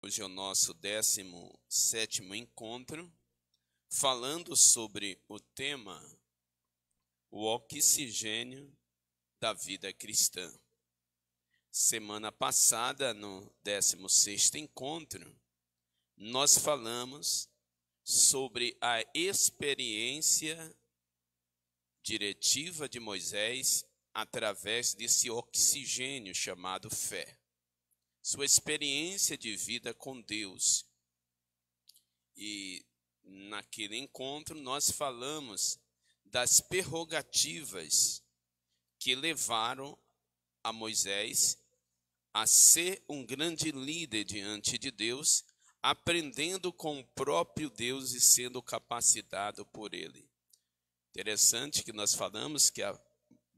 Hoje é o nosso 17º encontro, falando sobre o tema o oxigênio da vida cristã. Semana passada, no 16º encontro, nós falamos sobre a experiência diretiva de Moisés através desse oxigênio chamado fé. Sua experiência de vida com Deus. E naquele encontro nós falamos das prerrogativas que levaram a Moisés a ser um grande líder diante de Deus, aprendendo com o próprio Deus e sendo capacitado por ele. Interessante que nós falamos que a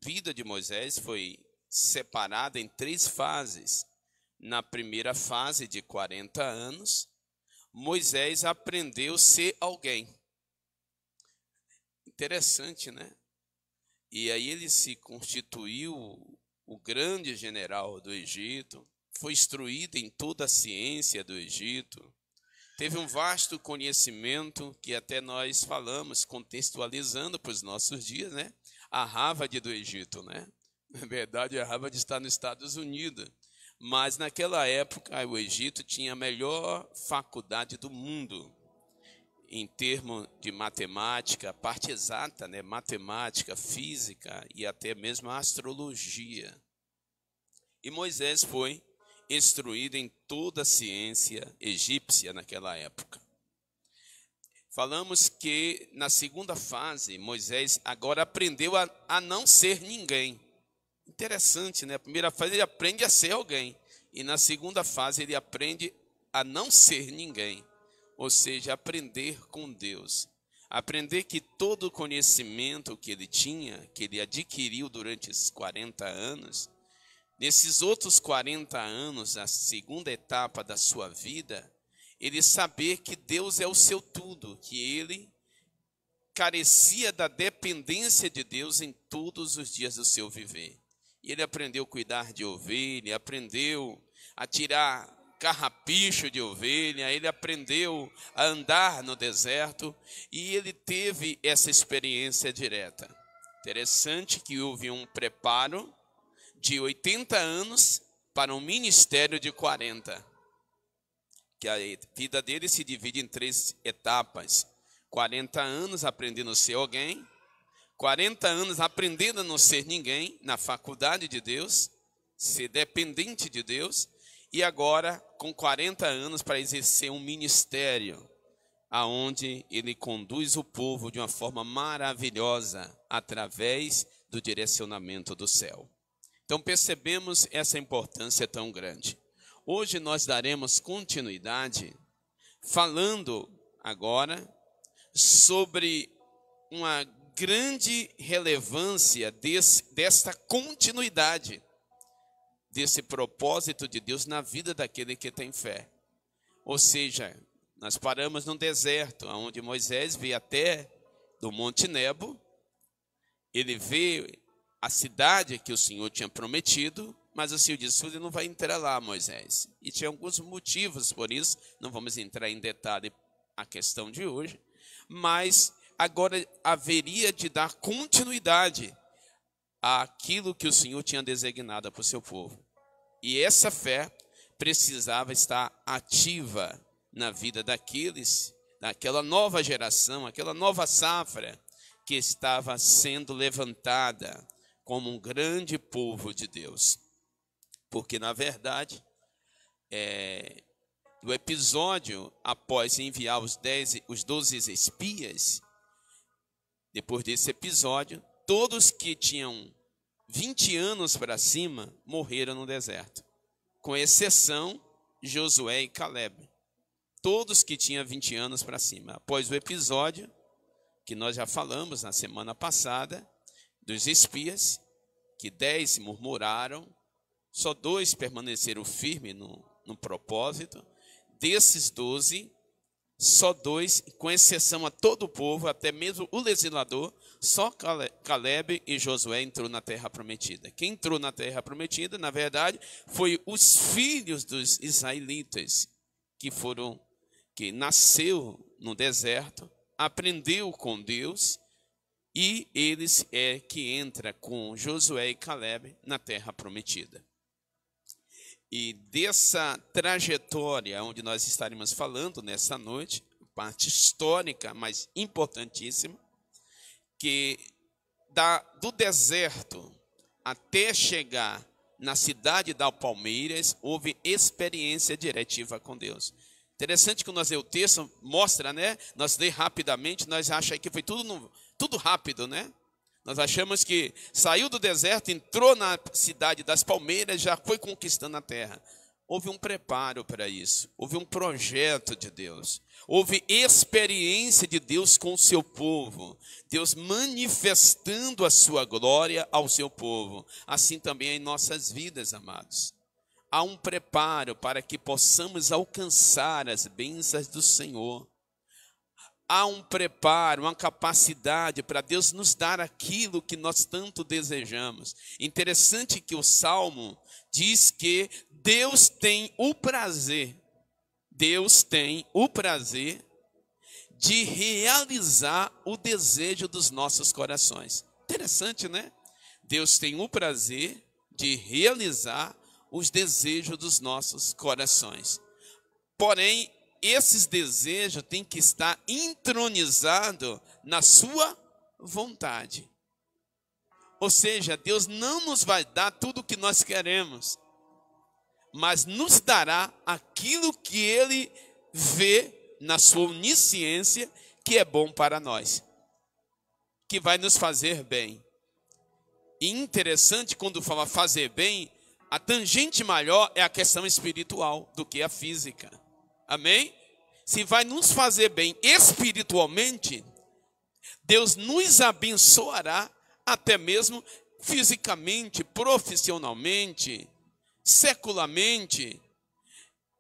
vida de Moisés foi separada em 3 fases. Na primeira fase de 40 anos, Moisés aprendeu a ser alguém. Interessante, né? E aí ele se constituiu o grande general do Egito, foi instruído em toda a ciência do Egito, teve um vasto conhecimento que até nós falamos, contextualizando para os nossos dias, né? A Harvard do Egito, né? Na verdade, a Harvard está nos Estados Unidos. Mas naquela época o Egito tinha a melhor faculdade do mundo em termos de matemática, parte exata, né? Matemática, física e até mesmo astrologia. E Moisés foi instruído em toda a ciência egípcia naquela época. Falamos que na segunda fase Moisés agora aprendeu a não ser ninguém. Interessante, né? A primeira fase ele aprende a ser alguém. E na segunda fase ele aprende a não ser ninguém. Ou seja, aprender com Deus. Aprender que todo o conhecimento que ele tinha, que ele adquiriu durante esses 40 anos, nesses outros 40 anos, a segunda etapa da sua vida, ele saber que Deus é o seu tudo, que ele carecia da dependência de Deus em todos os dias do seu viver. E ele aprendeu a cuidar de ovelha, aprendeu a tirar carrapicho de ovelha, ele aprendeu a andar no deserto e ele teve essa experiência direta. Interessante que houve um preparo de 80 anos para um ministério de 40. Que a vida dele se divide em 3 etapas. 40 anos aprendendo a ser alguém, 40 anos aprendendo a não ser ninguém na faculdade de Deus, ser dependente de Deus, e agora com 40 anos para exercer um ministério, aonde ele conduz o povo de uma forma maravilhosa, através do direcionamento do céu. Então percebemos essa importância tão grande. Hoje nós daremos continuidade, falando agora sobre uma grande relevância desta continuidade, desse propósito de Deus na vida daquele que tem fé. Ou seja, nós paramos num deserto, onde Moisés veio até do Monte Nebo, ele vê a cidade que o Senhor tinha prometido, mas o Senhor disse, você não vai entrar lá, Moisés. E tinha alguns motivos por isso, não vamos entrar em detalhe a questão de hoje, mas agora haveria de dar continuidade àquilo que o Senhor tinha designado para o seu povo. E essa fé precisava estar ativa na vida daquela nova geração, aquela nova safra que estava sendo levantada como um grande povo de Deus. Porque, na verdade, o episódio após enviar os 12 espias, depois desse episódio, todos que tinham 20 anos para cima morreram no deserto, com exceção Josué e Caleb. Todos que tinham 20 anos para cima. Após o episódio, que nós já falamos na semana passada, dos espias, que 10 murmuraram, só 2 permaneceram firmes no propósito. Desses 12, só 2, com exceção a todo o povo, até mesmo o legislador, só Caleb e Josué entrou na terra prometida. Quem entrou na terra prometida, na verdade, foi os filhos dos israelitas, que nasceu no deserto, aprendeu com Deus, e eles é que entra com Josué e Caleb na terra prometida. E dessa trajetória onde nós estaremos falando nessa noite, parte histórica, mas importantíssima, que do deserto até chegar na cidade da Palmeiras, houve experiência diretiva com Deus. Interessante que nós o texto mostra, né? Nós lê rapidamente, nós achamos que foi tudo rápido, né? Nós achamos que saiu do deserto, entrou na cidade das Palmeiras, já foi conquistando a terra. Houve um preparo para isso, houve um projeto de Deus, houve experiência de Deus com o seu povo, Deus manifestando a sua glória ao seu povo, assim também em nossas vidas, amados. Há um preparo para que possamos alcançar as bênçãos do Senhor. Há um preparo, uma capacidade para Deus nos dar aquilo que nós tanto desejamos. Interessante que o Salmo diz que Deus tem o prazer de realizar o desejo dos nossos corações. Interessante, né? Deus tem o prazer de realizar os desejos dos nossos corações. Porém, esses desejos têm que estar entronizados na sua vontade. Ou seja, Deus não nos vai dar tudo o que nós queremos, mas nos dará aquilo que Ele vê na sua onisciência que é bom para nós, que vai nos fazer bem. E interessante, quando fala fazer bem, a tangente maior é a questão espiritual do que a física. Amém? Se vai nos fazer bem espiritualmente, Deus nos abençoará até mesmo fisicamente, profissionalmente, secularmente.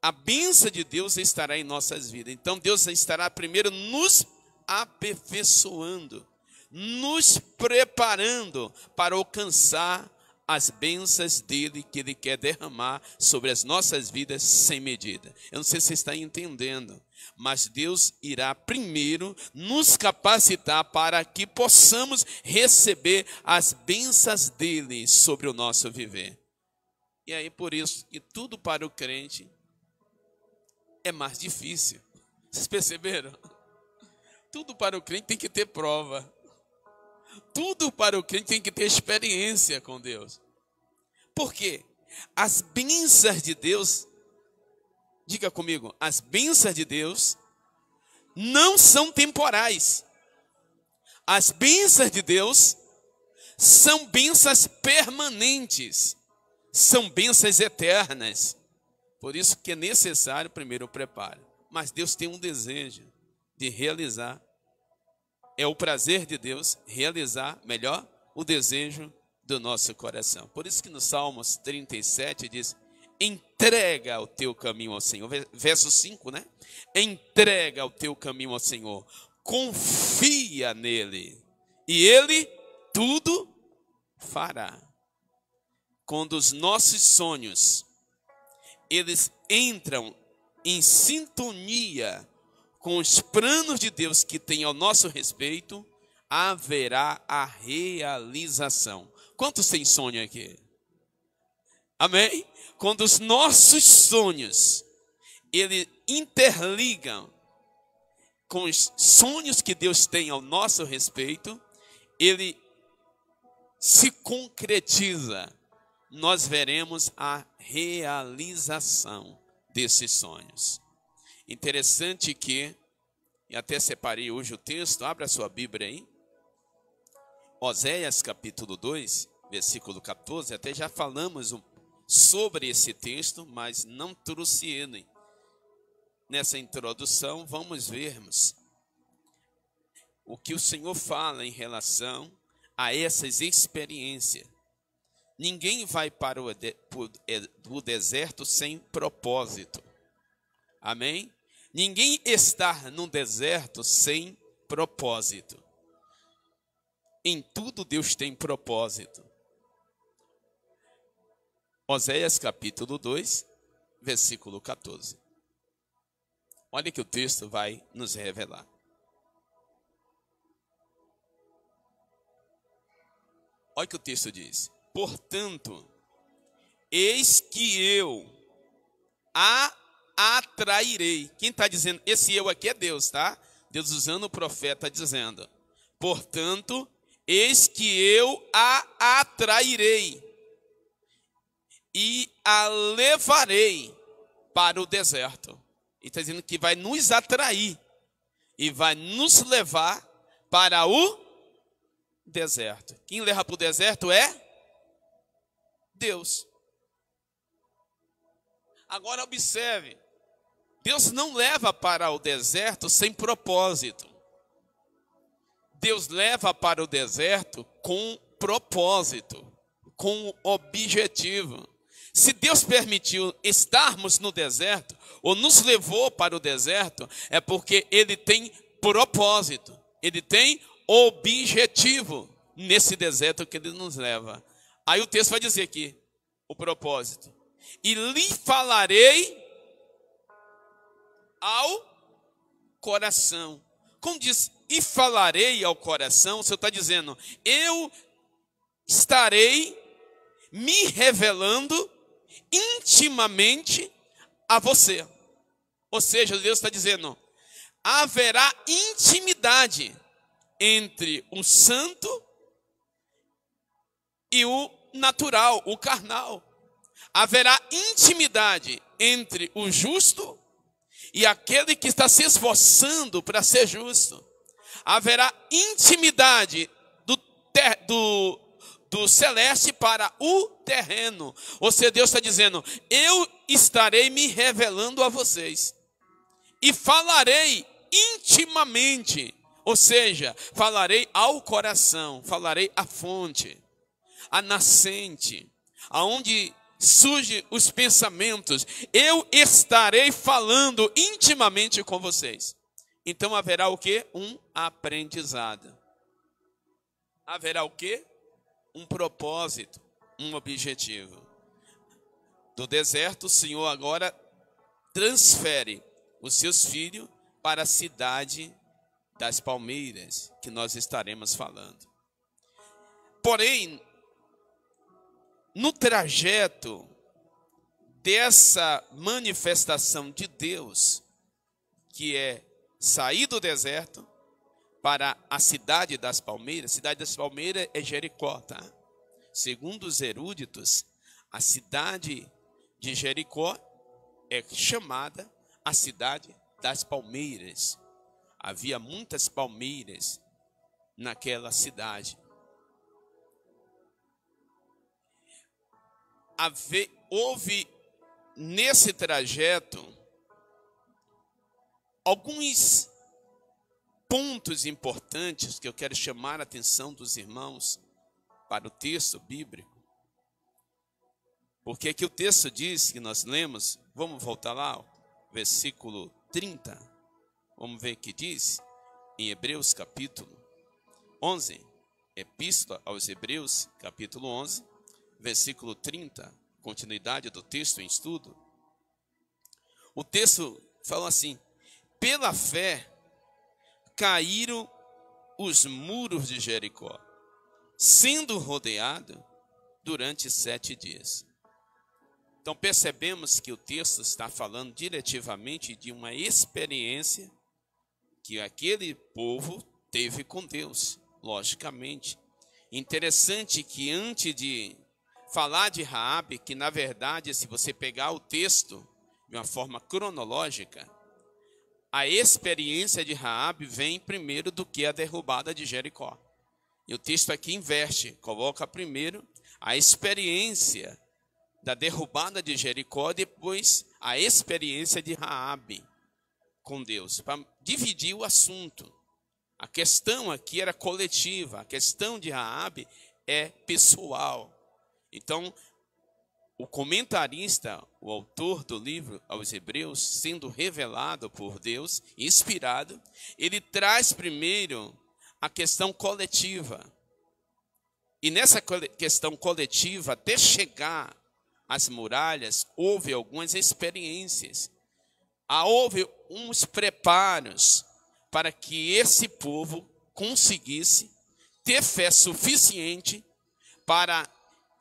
A bênção de Deus estará em nossas vidas. Então Deus estará primeiro nos aperfeiçoando, nos preparando para alcançar as bênçãos dele que ele quer derramar sobre as nossas vidas sem medida. Eu não sei se você está entendendo, mas Deus irá primeiro nos capacitar para que possamos receber as bênçãos dele sobre o nosso viver. E aí por isso que tudo para o crente é mais difícil. Vocês perceberam? Tudo para o crente tem que ter prova. Tudo para o crente tem que ter experiência com Deus. Por quê? As bênçãos de Deus, diga comigo, as bênçãos de Deus não são temporais. As bênçãos de Deus são bênçãos permanentes, são bênçãos eternas. Por isso que é necessário primeiro o preparo. Mas Deus tem um desejo de realizar. É o prazer de Deus realizar melhor o desejo do nosso coração. Por isso que no Salmos 37 diz: entrega o teu caminho ao Senhor. Verso 5, né? Entrega o teu caminho ao Senhor. Confia nele. E ele tudo fará. Quando os nossos sonhos, eles entram em sintonia com os planos de Deus que tem ao nosso respeito, haverá a realização. Quantos têm sonho aqui? Amém? Quando os nossos sonhos, eles interligam com os sonhos que Deus tem ao nosso respeito, ele se concretiza. Nós veremos a realização desses sonhos. Interessante que, e até separei hoje o texto, abra a sua Bíblia aí. Oséias capítulo 2, versículo 14, até já falamos sobre esse texto, mas não trouxe ele. Nessa introdução, vamos vermos o que o Senhor fala em relação a essas experiências. Ninguém vai para o deserto sem propósito. Amém? Ninguém está no deserto sem propósito. Em tudo Deus tem propósito. Oséias capítulo 2, versículo 14. Olha que o texto vai nos revelar. Olha o que o texto diz. Portanto, eis que eu a atrairei. Quem está dizendo? Esse eu aqui é Deus, tá? Deus usando o profeta dizendo. Portanto, eis que eu a atrairei e a levarei para o deserto. E está dizendo que vai nos atrair e vai nos levar para o deserto. Quem leva para o deserto é Deus. Agora observe, Deus não leva para o deserto sem propósito. Deus leva para o deserto com propósito, com objetivo. Se Deus permitiu estarmos no deserto, ou nos levou para o deserto, é porque Ele tem propósito, Ele tem objetivo nesse deserto que Ele nos leva. Aí o texto vai dizer aqui, o propósito. E lhe falarei ao coração. Como diz, e falarei ao coração, o Senhor está dizendo, eu estarei me revelando intimamente a você. Ou seja, Deus está dizendo, haverá intimidade entre o santo e o natural, o carnal. Haverá intimidade entre o justo e aquele que está se esforçando para ser justo. Haverá intimidade do celeste para o terreno. Ou seja, Deus está dizendo, eu estarei me revelando a vocês. E falarei intimamente. Ou seja, falarei ao coração, falarei à fonte, à nascente, aonde surgem os pensamentos. Eu estarei falando intimamente com vocês. Então haverá o quê? Um aprendizado. Haverá o quê? Um propósito, um objetivo. Do deserto, o Senhor agora transfere os seus filhos para a cidade das palmeiras, que nós estaremos falando. Porém, no trajeto dessa manifestação de Deus, que é sair do deserto para a cidade das palmeiras. A cidade das palmeiras é Jericó, tá? Segundo os eruditos, a cidade de Jericó é chamada a cidade das palmeiras. Havia muitas palmeiras naquela cidade. Houve nesse trajeto alguns pontos importantes que eu quero chamar a atenção dos irmãos para o texto bíblico. Porque aqui o texto diz que nós lemos, vamos voltar lá, versículo 30. Vamos ver o que diz em Hebreus capítulo 11. Epístola aos Hebreus capítulo 11, versículo 30. Continuidade do texto em estudo. O texto fala assim, pela fé caíram os muros de Jericó, sendo rodeado durante 7 dias. Então percebemos que o texto está falando diretivamente de uma experiência que aquele povo teve com Deus, logicamente. Interessante que antes de falar de Raabe, que na verdade, se você pegar o texto de uma forma cronológica, a experiência de Raabe vem primeiro do que a derrubada de Jericó. E o texto aqui inverte, coloca primeiro a experiência da derrubada de Jericó, depois a experiência de Raabe com Deus, para dividir o assunto. A questão aqui era coletiva, a questão de Raabe é pessoal. Então, o comentarista, o autor do livro aos Hebreus, sendo revelado por Deus, inspirado, ele traz primeiro a questão coletiva. E nessa questão coletiva, até chegar às muralhas, houve algumas experiências. Houve uns preparos para que esse povo conseguisse ter fé suficiente para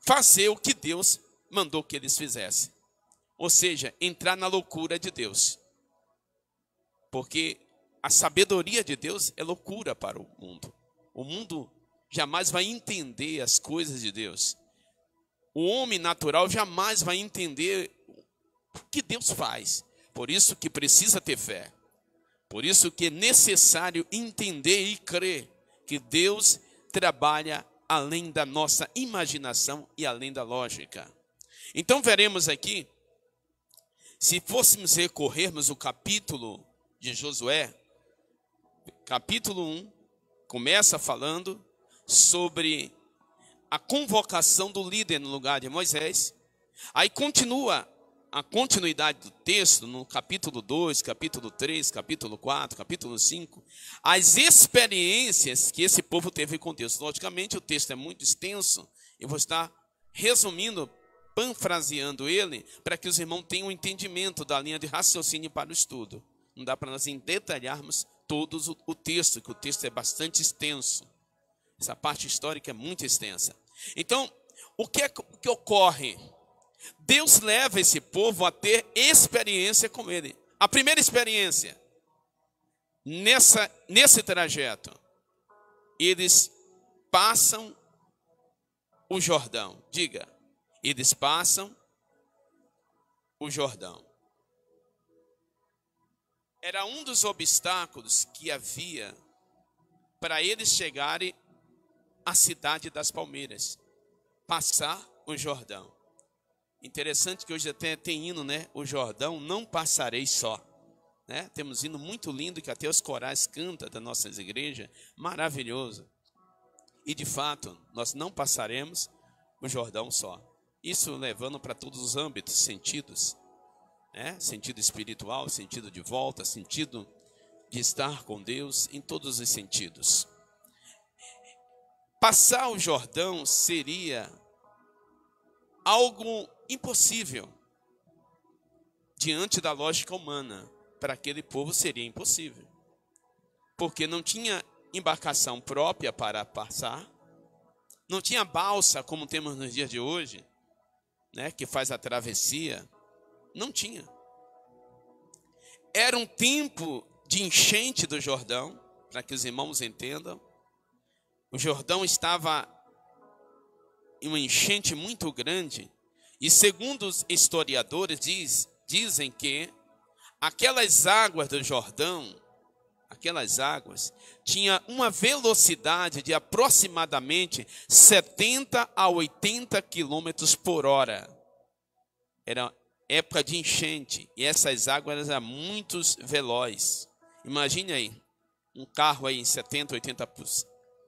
fazer o que Deus mandou que eles fizessem. Ou seja, entrar na loucura de Deus. Porque a sabedoria de Deus é loucura para o mundo. O mundo jamais vai entender as coisas de Deus. O homem natural jamais vai entender o que Deus faz. Por isso que precisa ter fé. Por isso que é necessário entender e crer que Deus trabalha além da nossa imaginação e além da lógica. Então veremos aqui, se fôssemos recorrermos o capítulo de Josué, capítulo 1, começa falando sobre a convocação do líder no lugar de Moisés. Aí continua a continuidade do texto no capítulo 2, capítulo 3, capítulo 4, capítulo 5, as experiências que esse povo teve com Deus. Logicamente o texto é muito extenso, eu vou estar resumindo, parafraseando ele, para que os irmãos tenham um entendimento da linha de raciocínio para o estudo. Não dá para nós detalharmos todos o texto, que o texto é bastante extenso. Essa parte histórica é muito extensa. Então, o que ocorre? Deus leva esse povo a ter experiência com ele. A primeira experiência, nesse trajeto, eles passam o Jordão. Diga, eles passam o Jordão. Era um dos obstáculos que havia para eles chegarem à cidade das palmeiras. Passar o Jordão. Interessante que hoje até tem hino, né? O Jordão não passarei só. Né? Temos hino muito lindo que até os corais cantam das nossas igrejas. Maravilhoso. E de fato, nós não passaremos o Jordão só. Isso levando para todos os âmbitos, sentidos. Né? Sentido espiritual, sentido de volta, sentido de estar com Deus, em todos os sentidos. Passar o Jordão seria algo impossível. Diante da lógica humana, para aquele povo seria impossível. Porque não tinha embarcação própria para passar, não tinha balsa como temos nos dias de hoje, né, que faz a travessia, não tinha. Era um tempo de enchente do Jordão, para que os irmãos entendam. O Jordão estava em uma enchente muito grande, e segundo os historiadores dizem que aquelas águas do Jordão, aquelas águas, tinha uma velocidade de aproximadamente 70 a 80 quilômetros por hora. Era época de enchente, e essas águas eram muito velozes. Imagine aí, um carro aí em 70,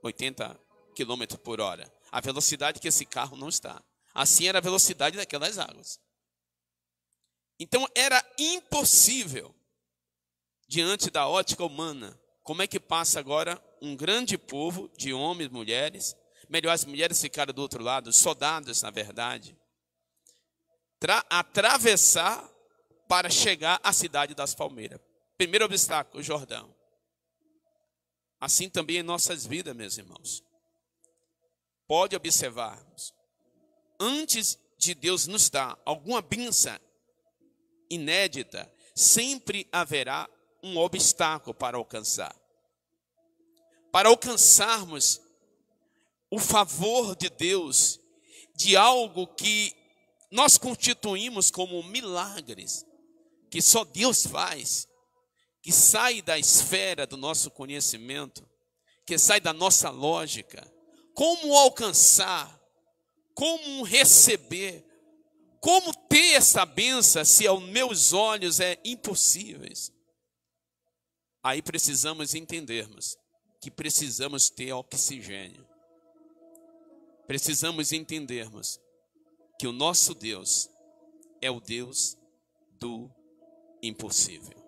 80 quilômetros por hora. A velocidade que esse carro não está. Assim era a velocidade daquelas águas. Então era impossível, diante da ótica humana, como é que passa agora um grande povo de homens, mulheres, melhor, as mulheres ficaram do outro lado, soldados na verdade, atravessar para chegar à cidade das palmeiras. Primeiro obstáculo, o Jordão. Assim também em nossas vidas, meus irmãos. Pode observarmos, antes de Deus nos dar alguma bênção inédita, sempre haverá um obstáculo para alcançar. Para alcançarmos o favor de Deus, de algo que nós constituímos como milagres, que só Deus faz, que sai da esfera do nosso conhecimento, que sai da nossa lógica. Como alcançar, como receber, como ter essa bênção se aos meus olhos é impossível? Aí precisamos entendermos que precisamos ter oxigênio. Precisamos entendermos que o nosso Deus é o Deus do impossível.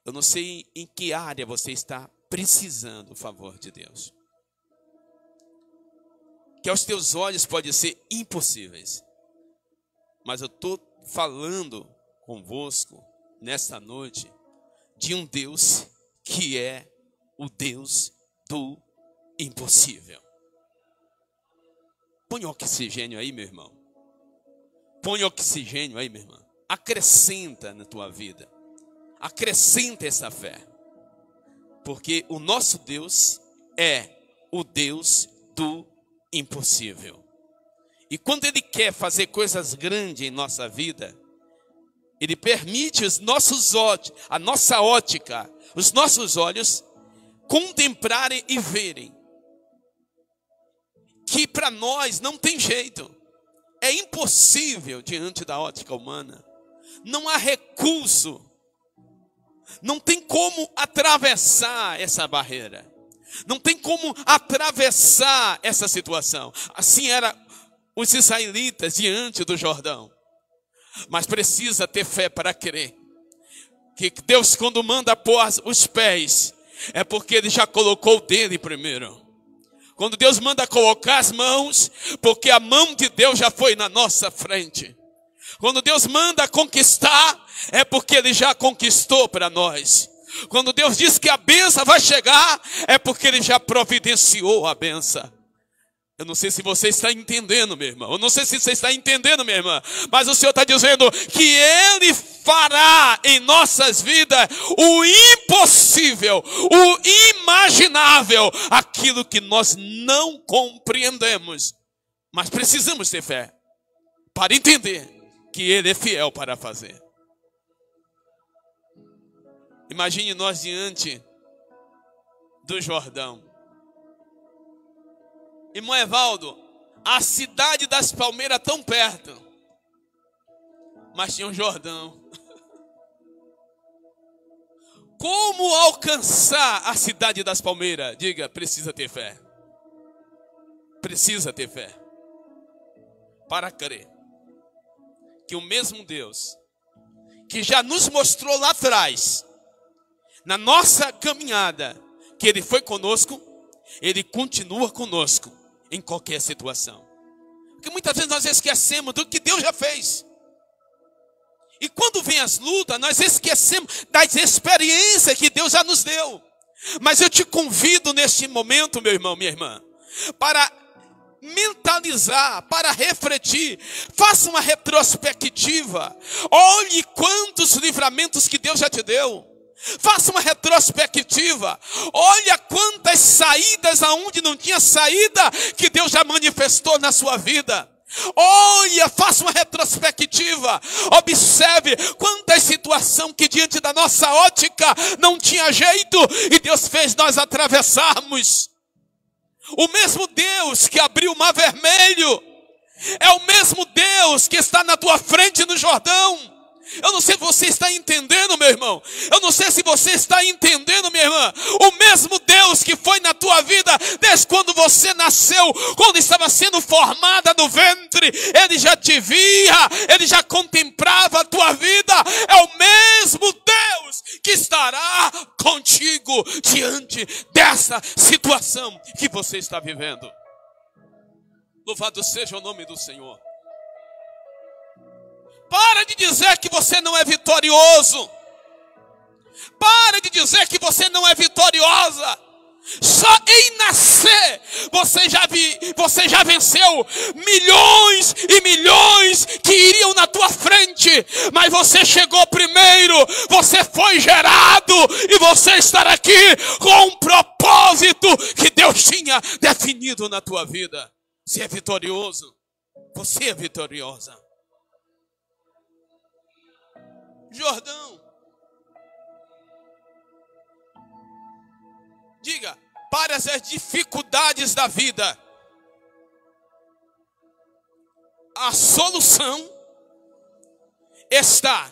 Eu não sei em que área você está precisando do favor de Deus. Que aos teus olhos podem ser impossíveis. Mas eu estou falando convosco nesta noite de um Deus que é o Deus do impossível. Põe oxigênio aí, meu irmão. Põe oxigênio aí, minha irmã. Acrescenta na tua vida. Acrescenta essa fé. Porque o nosso Deus é o Deus do impossível. E quando Ele quer fazer coisas grandes em nossa vida, Ele permite os nossos olhos, a nossa ótica, os nossos olhos contemplarem e verem que para nós não tem jeito. É impossível diante da ótica humana. Não há recurso. Não tem como atravessar essa barreira. Não tem como atravessar essa situação. Assim eram os israelitas diante do Jordão. Mas precisa ter fé para crer que Deus, quando manda pôr os pés, é porque Ele já colocou o dele primeiro. Quando Deus manda colocar as mãos, porque a mão de Deus já foi na nossa frente. Quando Deus manda conquistar, é porque Ele já conquistou para nós. Quando Deus diz que a bênção vai chegar, é porque Ele já providenciou a bênção. Eu não sei se você está entendendo, meu irmão. Eu não sei se você está entendendo, minha irmã. Mas o Senhor está dizendo que Ele fará em nossas vidas o impossível, o imaginável, aquilo que nós não compreendemos. Mas precisamos ter fé para entender que Ele é fiel para fazer. Imagine nós diante do Jordão. Irmão Evaldo, a cidade das palmeiras tão perto, mas tinha um Jordão. Como alcançar a cidade das palmeiras? Diga, precisa ter fé. Precisa ter fé. Para crer que o mesmo Deus que já nos mostrou lá atrás, na nossa caminhada, que Ele foi conosco, Ele continua conosco em qualquer situação. Porque muitas vezes nós esquecemos do que Deus já fez. E quando vem as lutas, nós esquecemos das experiências que Deus já nos deu. Mas eu te convido neste momento, meu irmão, minha irmã, para mentalizar, para refletir. Faça uma retrospectiva. Olhe quantos livramentos que Deus já te deu. Faça uma retrospectiva. Olha quantas saídas aonde não tinha saída que Deus já manifestou na sua vida. Olha, faça uma retrospectiva. Observe quantas situações que diante da nossa ótica não tinha jeito e Deus fez nós atravessarmos. O mesmo Deus que abriu o mar vermelho é o mesmo Deus que está na tua frente no Jordão. Eu não sei se você está entendendo, meu irmão. Eu não sei se você está entendendo, minha irmã. O mesmo Deus que foi na tua vida desde quando você nasceu, quando estava sendo formada no ventre, Ele já te via, Ele já contemplava a tua vida. É o mesmo Deus que estará contigo diante dessa situação que você está vivendo. Louvado seja o nome do Senhor. Para de dizer que você não é vitorioso. Para de dizer que você não é vitoriosa. Só em nascer você já venceu milhões e milhões que iriam na tua frente. Mas você chegou primeiro. Você foi gerado. E você está aqui com um propósito que Deus tinha definido na tua vida. Você é vitorioso. Você é vitoriosa. Jordão. Diga, para as dificuldades da vida, a solução está,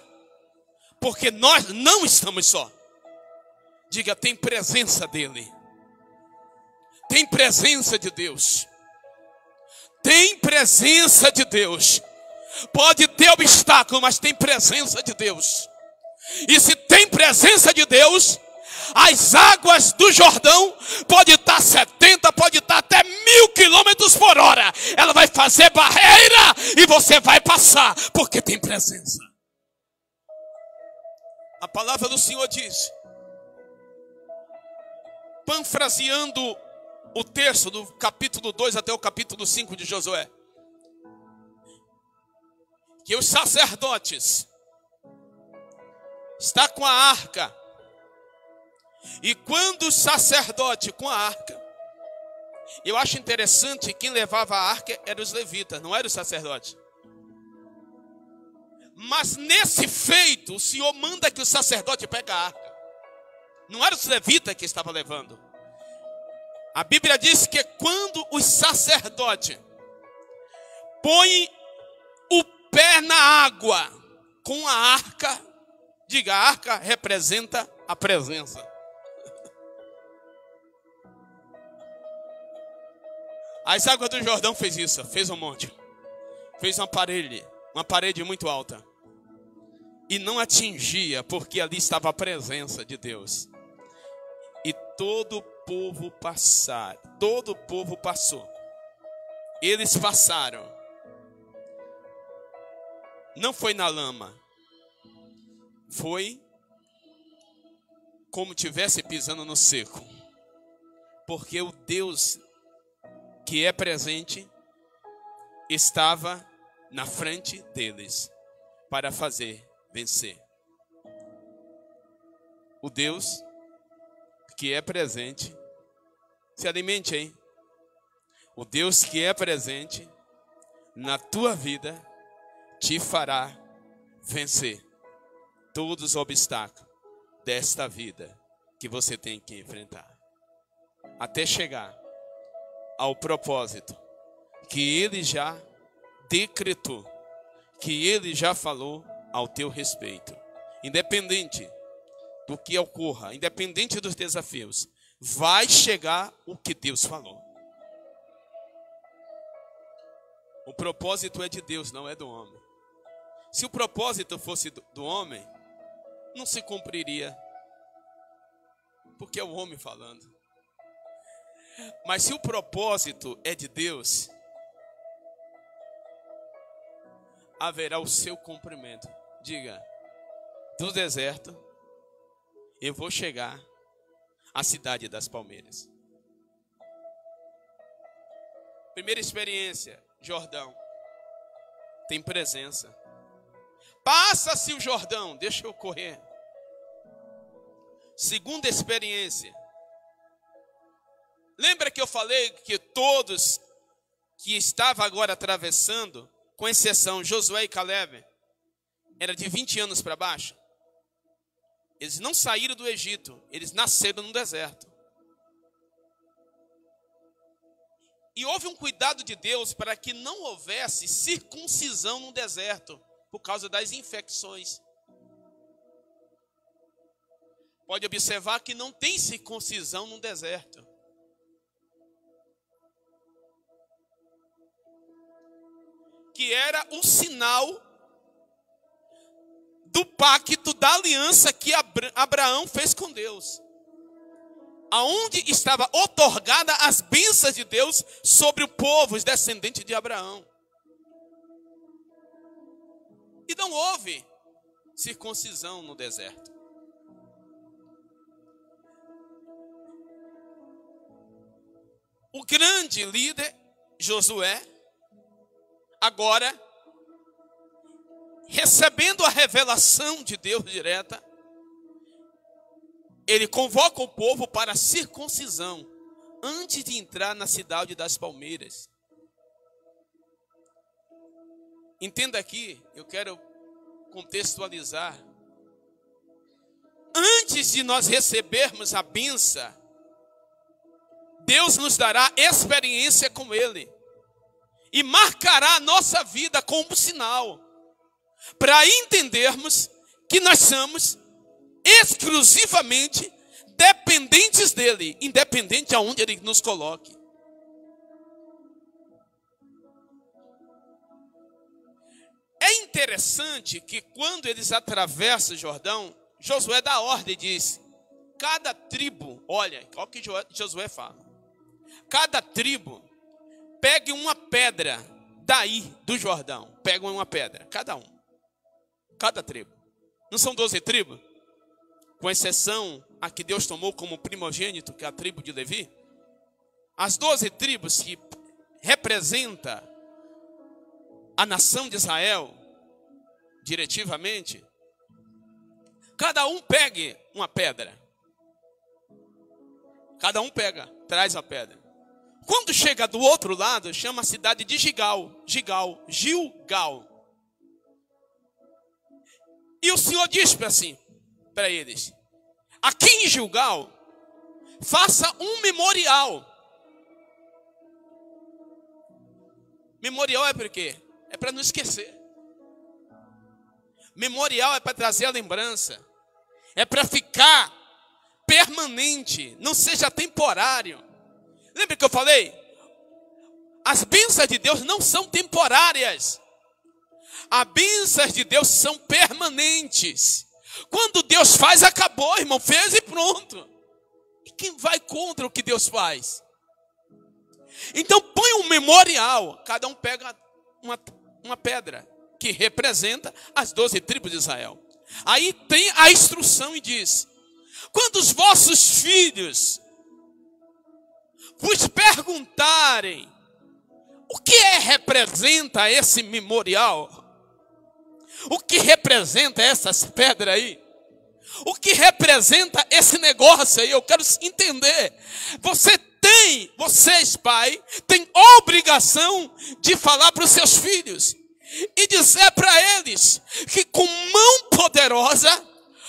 porque nós não estamos só. Diga, tem presença dEle. Tem presença de Deus. Tem presença de Deus. Pode ter obstáculo, mas tem presença de Deus. E se tem presença de Deus, as águas do Jordão pode estar 70, pode estar até 1000 quilômetros por hora. Ela vai fazer barreira e você vai passar, porque tem presença. A palavra do Senhor diz, parafraseando o texto do capítulo 2 até o capítulo 5 de Josué, que os sacerdotes estão com a arca, e quando o sacerdote com a arca, eu acho interessante, quem levava a arca eram os levitas, não era o sacerdote. Mas nesse feito, o Senhor manda que o sacerdote pegue a arca. Não era os levitas que estavam levando. A Bíblia diz que quando os sacerdotes põem o pé na água com a arca, diga, a arca representa a presença. As águas do Jordão fez isso, fez um monte. Fez uma parede muito alta. E não atingia, porque ali estava a presença de Deus. E todo o povo passou. Eles passaram. Não foi na lama. Foi como tivesse pisando no seco. Porque o Deus que é presente estava na frente deles para fazer vencer. O Deus que é presente, se alimente, hein? O Deus que é presente na tua vida te fará vencer todos os obstáculos desta vida que você tem que enfrentar, até chegar ao propósito que Ele já decretou, que Ele já falou ao teu respeito. Independente do que ocorra, independente dos desafios, vai chegar o que Deus falou. O propósito é de Deus, não é do homem. Se o propósito fosse do homem, não se cumpriria, porque é o homem falando. Mas se o propósito é de Deus, haverá o seu cumprimento. Diga, do deserto, eu vou chegar à cidade das palmeiras. Primeira experiência, Jordão. Tem presença. Passa-se o Jordão, deixa eu correr. Segunda experiência. Lembra que eu falei que todos que estavam agora atravessando, com exceção Josué e Caleb, era de 20 anos para baixo? Eles não saíram do Egito, eles nasceram no deserto. E houve um cuidado de Deus para que não houvesse circuncisão no deserto, por causa das infecções. Pode observar que não tem circuncisão no deserto. Que era o sinal do pacto, da aliança que Abraão fez com Deus. Aonde estava otorgada as bênçãos de Deus sobre o povo, os descendentes de Abraão. E não houve circuncisão no deserto. O grande líder, Josué, agora, recebendo a revelação de Deus direta, ele convoca o povo para a circuncisão, antes de entrar na cidade das palmeiras. Entenda aqui, eu quero contextualizar. Antes de nós recebermos a bênção, Deus nos dará experiência com Ele. E marcará a nossa vida como sinal, para entendermos que nós somos exclusivamente dependentes dEle, independente aonde Ele nos coloque. É interessante que quando eles atravessam o Jordão, Josué dá ordem e diz, cada tribo, olha o que Josué fala, cada tribo pegue uma pedra daí do Jordão. Pega uma pedra, cada tribo. Não são 12 tribos? com exceção a que Deus tomou como primogênito, que é a tribo de Levi, as 12 tribos que representam a nação de Israel, diretivamente, cada um pegue uma pedra. Cada um pega, traz a pedra. Quando chega do outro lado, chama a cidade de Gilgal. E o Senhor diz para eles: aqui em Gilgal, faça um memorial. Memorial é para quê? É para não esquecer. Memorial é para trazer a lembrança. É para ficar permanente, não seja temporário. Lembra que eu falei? As bênçãos de Deus não são temporárias. As bênçãos de Deus são permanentes. Quando Deus faz, acabou, irmão. Fez e pronto. E quem vai contra o que Deus faz? Então põe um memorial. Cada um pega uma pedra que representa as 12 tribos de Israel. Aí tem a instrução e diz: quando os vossos filhos vos perguntarem o que representa esse memorial, o que representa essas pedras aí, o que representa esse negócio aí, eu quero entender. Vocês, pai, têm obrigação de falar para os seus filhos e dizer para eles que com mão poderosa,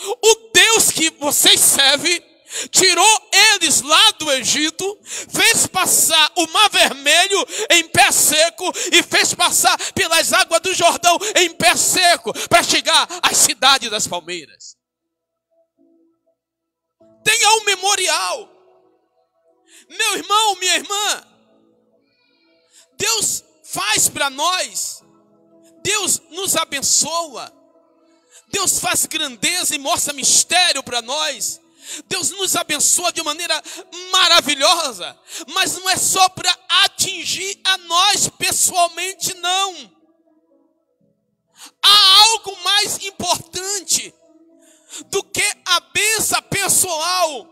o Deus que vocês servem tirou eles lá do Egito, fez passar o Mar Vermelho em pé seco e fez passar pelas águas do Jordão em pé seco para chegar às cidades das palmeiras. Tenha um memorial. Meu irmão, minha irmã, Deus faz para nós, Deus nos abençoa, Deus faz grandeza e mostra mistério para nós. Deus nos abençoa de maneira maravilhosa, mas não é só para atingir a nós pessoalmente, não. Há algo mais importante do que a bênção pessoal.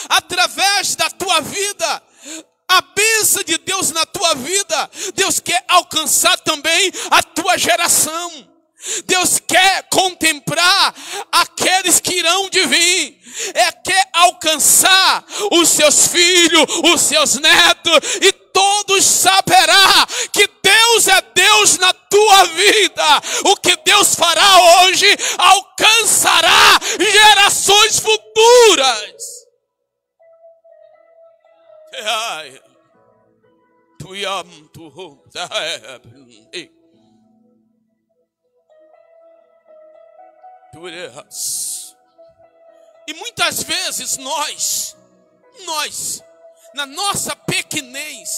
Através da tua vida, a bênção de Deus na tua vida, Deus quer alcançar também a tua geração. Deus quer contemplar aqueles que irão de vir. Quer alcançar os seus filhos, os seus netos, e todos saberá que Deus é Deus na tua vida. O que Deus fará hoje alcançará gerações futuras. E muitas vezes nós, na nossa pequenez,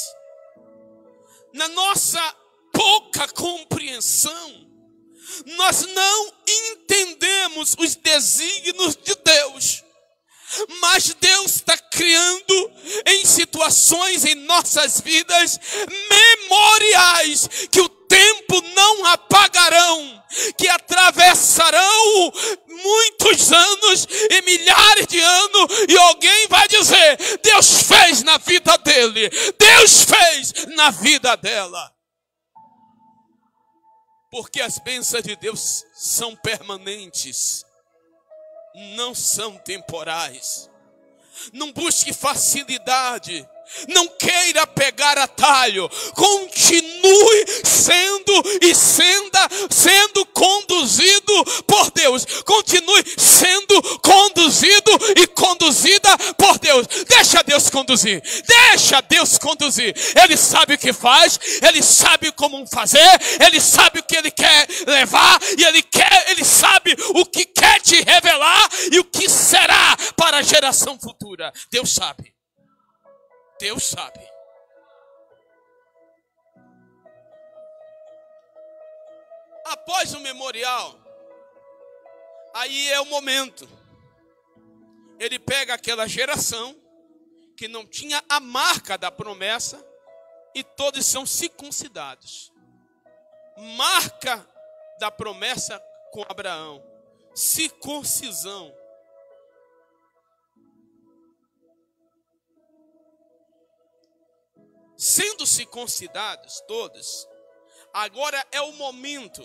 na nossa pouca compreensão, nós não entendemos os desígnios de Deus. Mas Deus está criando em situações em nossas vidas memoriais que o tempo não apagarão, que atravessarão muitos anos e milhares de anos, e alguém vai dizer: Deus fez na vida dele, Deus fez na vida dela. Porque as bênçãos de Deus são permanentes, não são temporais. Não busque facilidade, não queira pegar atalho. Continue sendo conduzido por Deus. Continue sendo conduzido e conduzida por Deus. Deixa Deus conduzir. Deixa Deus conduzir. Ele sabe o que faz, ele sabe como fazer, ele sabe o que ele quer levar, e ele sabe o que quer te revelar e o que será para a geração futura. Deus sabe. Deus sabe. Após o memorial, aí é o momento. Ele pega aquela geração que não tinha a marca da promessa e todos são circuncidados. Marca da promessa com Abraão. Circuncisão. Sendo circuncidados todos, agora é o momento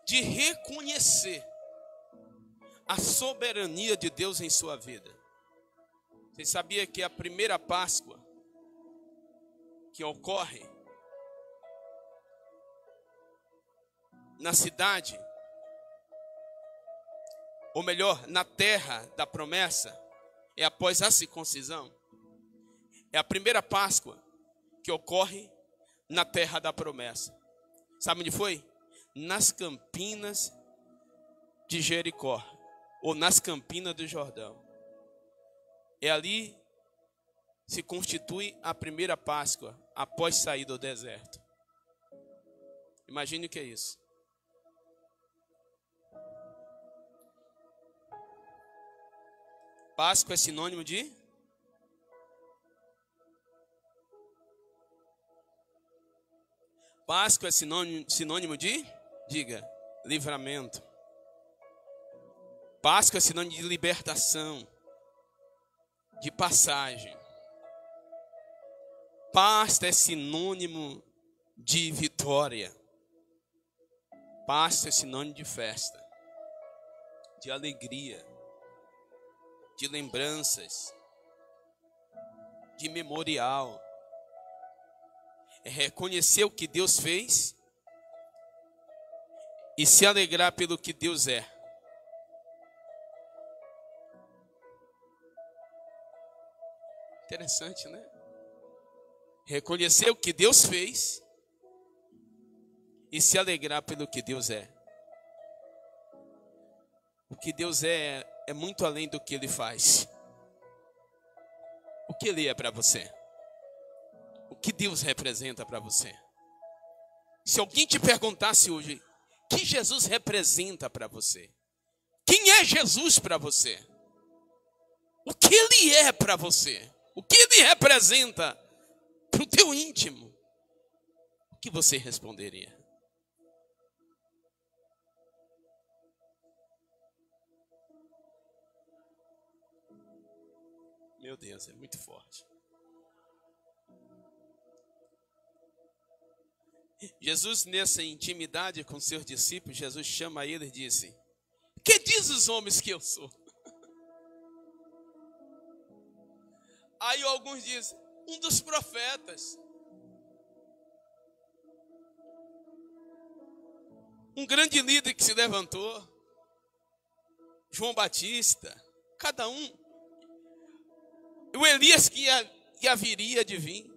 de reconhecer a soberania de Deus em sua vida. Você sabia que a primeira Páscoa que ocorre na cidade, ou melhor, na terra da promessa, é após a circuncisão? É a primeira Páscoa que ocorre na terra da promessa. Sabe onde foi? Nas campinas de Jericó, ou nas campinas do Jordão. É ali se constitui a primeira Páscoa após sair do deserto. Imagine o que é isso. Páscoa é sinônimo de? Páscoa é sinônimo de? Diga, livramento. Páscoa é sinônimo de libertação, de passagem. Páscoa é sinônimo de vitória. Páscoa é sinônimo de festa, de alegria, de lembranças, de memorial. É reconhecer o que Deus fez e se alegrar pelo que Deus é. Interessante, né? Reconhecer o que Deus fez e se alegrar pelo que Deus é. O que Deus é muito além do que Ele faz. O que Ele é para você? O que Deus representa para você? Se alguém te perguntasse hoje, o que Jesus representa para você? Quem é Jesus para você? O que Ele é para você? O que Ele representa para o teu íntimo? O que você responderia? Meu Deus, é muito forte. Jesus, nessa intimidade com seus discípulos, Jesus chama ele e disse: que diz os homens que eu sou? Aí alguns dizem: um dos profetas, um grande líder que se levantou, João Batista, cada um, o Elias que haveria de vir.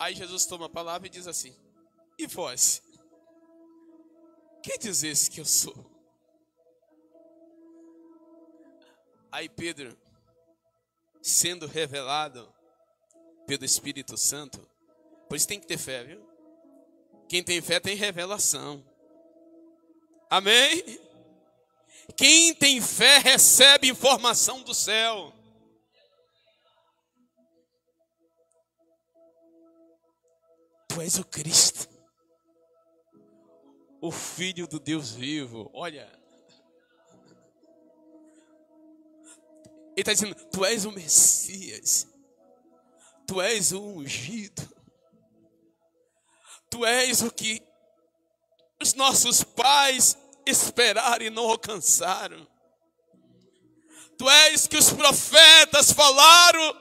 Aí Jesus toma a palavra e diz assim: e vós? Quem dizes que eu sou? Aí Pedro, sendo revelado pelo Espírito Santo, por isso tem que ter fé, viu? Quem tem fé tem revelação. Amém? Quem tem fé recebe informação do céu. Tu és o Cristo, o Filho do Deus vivo. Olha, ele está dizendo: tu és o Messias, tu és o ungido, tu és o que os nossos pais esperaram e não alcançaram. Tu és que os profetas falaram,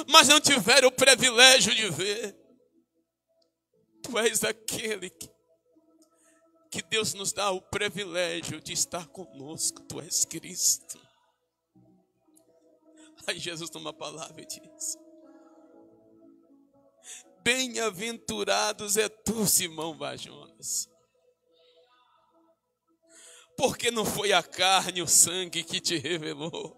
mas não tiveram o privilégio de ver. Tu és aquele que Deus nos dá o privilégio de estar conosco. Tu és Cristo. Aí Jesus toma a palavra e diz: bem-aventurados é tu, Simão Bar-Jonas, porque não foi a carne e o sangue que te revelou.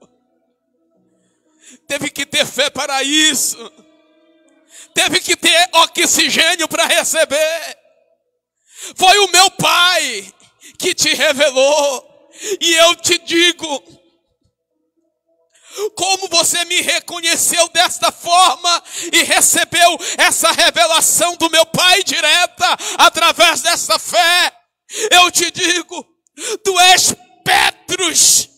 Teve que ter fé para isso. Teve que ter oxigênio para receber. Foi o meu Pai que te revelou. E eu te digo, Como você me reconheceu desta forma e recebeu essa revelação do meu Pai direta através dessa fé, eu te digo, tu és Petrus,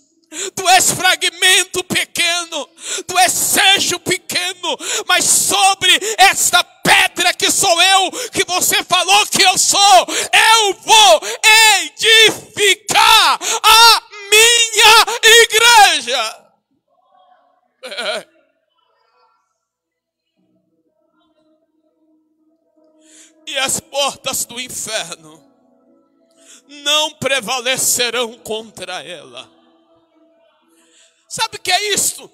tu és fragmento pequeno, tu és sejo pequeno, mas sobre esta pedra que sou eu, que você falou que eu sou, eu vou edificar a minha igreja. E as portas do inferno não prevalecerão contra ela. Sabe o que é isso?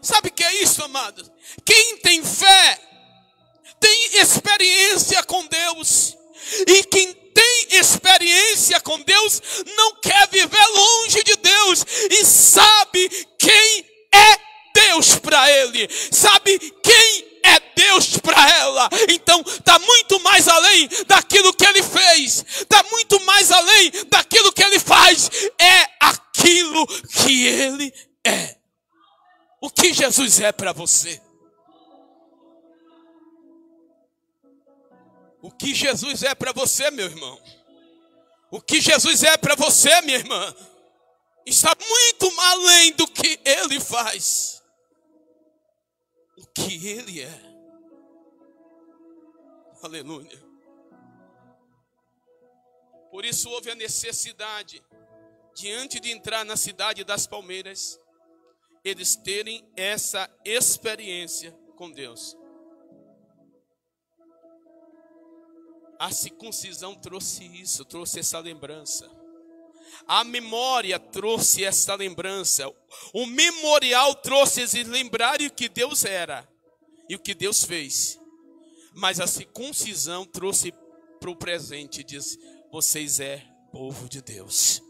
Sabe o que é isso, amados? Quem tem fé tem experiência com Deus. E quem tem experiência com Deus não quer viver longe de Deus. E sabe quem é Deus para ele. Sabe quem é Deus para ela. Então está muito mais além daquilo que ele fez. Está muito mais além daquilo que ele faz. É aquilo que ele é. O que Jesus é para você? O que Jesus é para você, meu irmão? O que Jesus é para você, minha irmã? Está muito além do que ele faz. O que ele é. Aleluia. Por isso houve a necessidade, diante de entrar na cidade das palmeiras, eles terem essa experiência com Deus. A circuncisão trouxe isso, trouxe essa lembrança. A memória trouxe essa lembrança. O memorial trouxe eles lembrarem o que Deus era e o que Deus fez. Mas a circuncisão trouxe para o presente e diz: vocês é povo de Deus.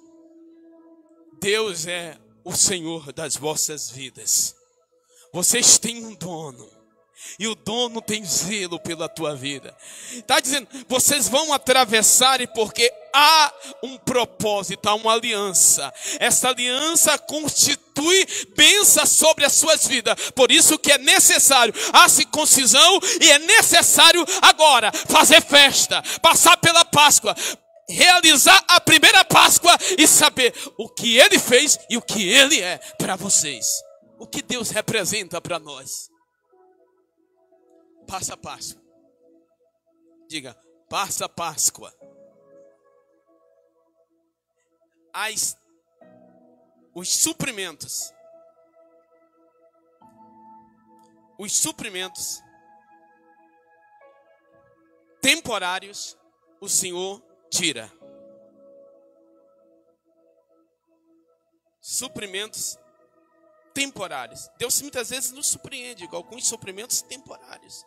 Deus é o Senhor das vossas vidas. Vocês têm um dono. E o dono tem zelo pela tua vida. Está dizendo, vocês vão atravessar porque há um propósito, há uma aliança. Essa aliança constitui bênção sobre as suas vidas. Por isso que é necessário a circuncisão e é necessário agora fazer festa, passar pela Páscoa, realizar a primeira Páscoa e saber o que ele fez e o que ele é para vocês. O que Deus representa para nós. Passa a Páscoa. Diga, passa a Páscoa. Os suprimentos temporários, o Senhor tira. Suprimentos temporários. Deus muitas vezes nos surpreende com alguns suprimentos temporários.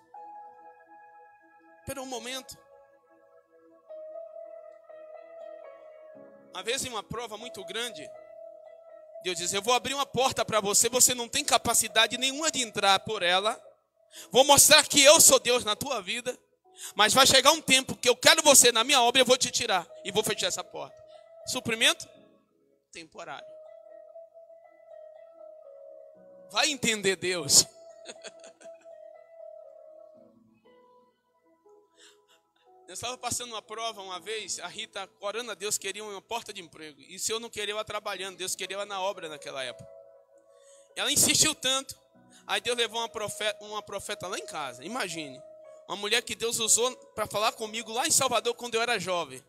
Por um momento. Uma vez em uma prova muito grande, Deus diz: eu vou abrir uma porta para você, você não tem capacidade nenhuma de entrar por ela. Vou mostrar que eu sou Deus na tua vida, mas vai chegar um tempo que eu quero você na minha obra, eu vou te tirar e vou fechar essa porta. Suprimento temporário. Vai entender Deus. Eu estava passando uma prova uma vez, a Rita, orando a Deus, queria uma porta de emprego. E se eu não queria, ela trabalhando, Deus queria ela na obra naquela época. Ela insistiu tanto, aí Deus levou uma profeta lá em casa, imagine. Uma mulher que Deus usou para falar comigo lá em Salvador quando eu era jovem.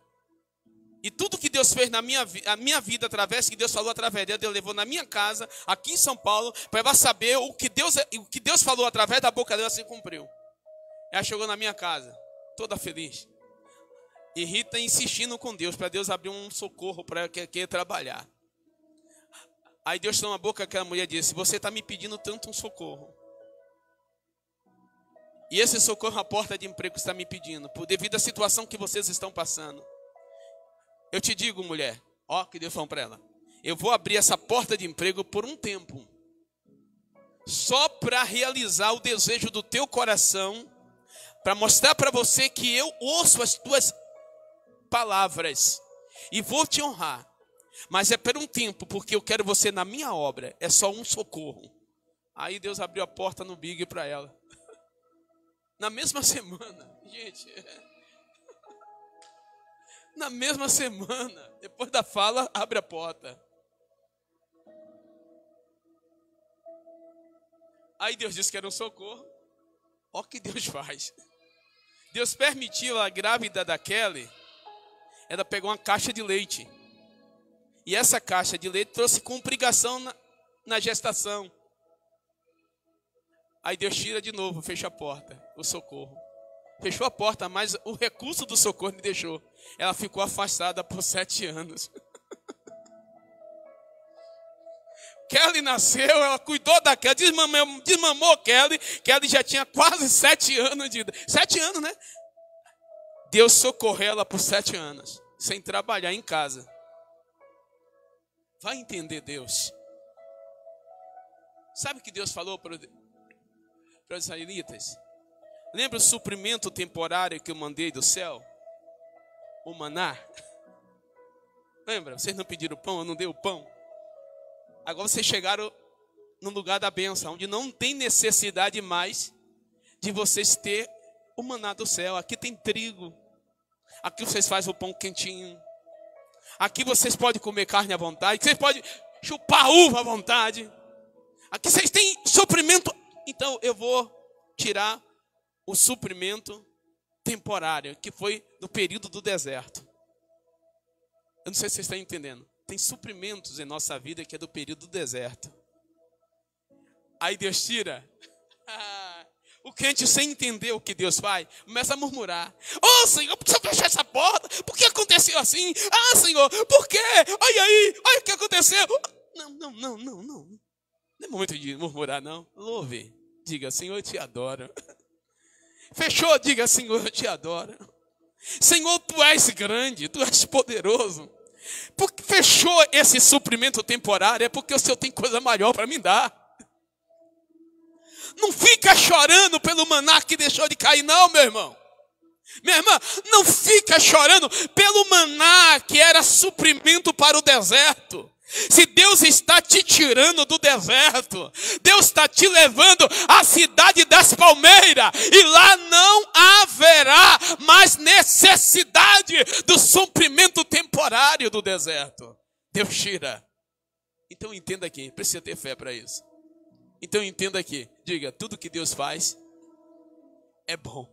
E tudo que Deus fez na minha vida, através que Deus falou através dela, Deus levou na minha casa, aqui em São Paulo, para ela saber o que Deus falou através da boca dela se cumpriu. Ela chegou na minha casa, toda feliz. E Rita insistindo com Deus, para Deus abrir um socorro para quem trabalhar. Aí Deus tomou a boca daquela mulher e disse: você está me pedindo tanto um socorro. E esse socorro é a porta de emprego que está me pedindo, devido à situação que vocês estão passando. Eu te digo, mulher, ó, que Deus falou para ela: eu vou abrir essa porta de emprego por um tempo, só para realizar o desejo do teu coração, para mostrar para você que eu ouço as tuas palavras e vou te honrar. Mas é por um tempo, porque eu quero você na minha obra. É só um socorro. Aí Deus abriu a porta no Big para ela. Na mesma semana, gente. Na mesma semana, depois da fala, abre a porta. Aí Deus disse que era um socorro. Olha o que Deus faz. Deus permitiu a grávida da Kelly, ela pegou uma caixa de leite. E essa caixa de leite trouxe complicação na gestação. Aí Deus tira de novo, fecha a porta, o socorro. Fechou a porta, mas o recurso do socorro me deixou. Ela ficou afastada por 7 anos. Kelly nasceu, ela cuidou da Kelly, desmamou Kelly. Kelly já tinha quase 7 anos de idade. 7 anos, né? Deus socorreu ela por 7 anos, sem trabalhar em casa. Vai entender Deus. Sabe o que Deus falou para os israelitas? Lembra o suprimento temporário que eu mandei do céu? O maná. Lembra? Vocês não pediram pão, eu não dei o pão. Agora vocês chegaram no lugar da bênção, onde não tem necessidade mais de vocês ter o maná do céu. Aqui tem trigo. Aqui vocês fazem o pão quentinho. Aqui vocês podem comer carne à vontade. Aqui vocês podem chupar uva à vontade. Aqui vocês têm suprimento. Então eu vou tirar o suprimento temporário, que foi do período do deserto. Eu não sei se vocês estão entendendo. Tem suprimentos em nossa vida que é do período do deserto. Aí Deus tira. O crente, sem entender o que Deus faz, começa a murmurar. Oh, Senhor, por que você fechou essa porta? Por que aconteceu assim? Ah, Senhor, por quê? Olha aí, olha o que aconteceu. Não. Não é momento de murmurar, não. Louve. Diga, Senhor, eu te adoro. Fechou, diga, Senhor, eu te adoro. Senhor, tu és grande, tu és poderoso. Porque fechou esse suprimento temporário, é porque o Senhor tem coisa maior para me dar. Não fica chorando pelo maná que deixou de cair, não, meu irmão. Minha irmã, não fica chorando pelo maná que era suprimento para o deserto. Se Deus está te tirando do deserto, Deus está te levando à cidade das palmeiras, e lá não haverá mais necessidade do suprimento temporário do deserto. Deus tira. Então entenda aqui, precisa ter fé para isso. Então entenda aqui, diga, tudo que Deus faz é bom.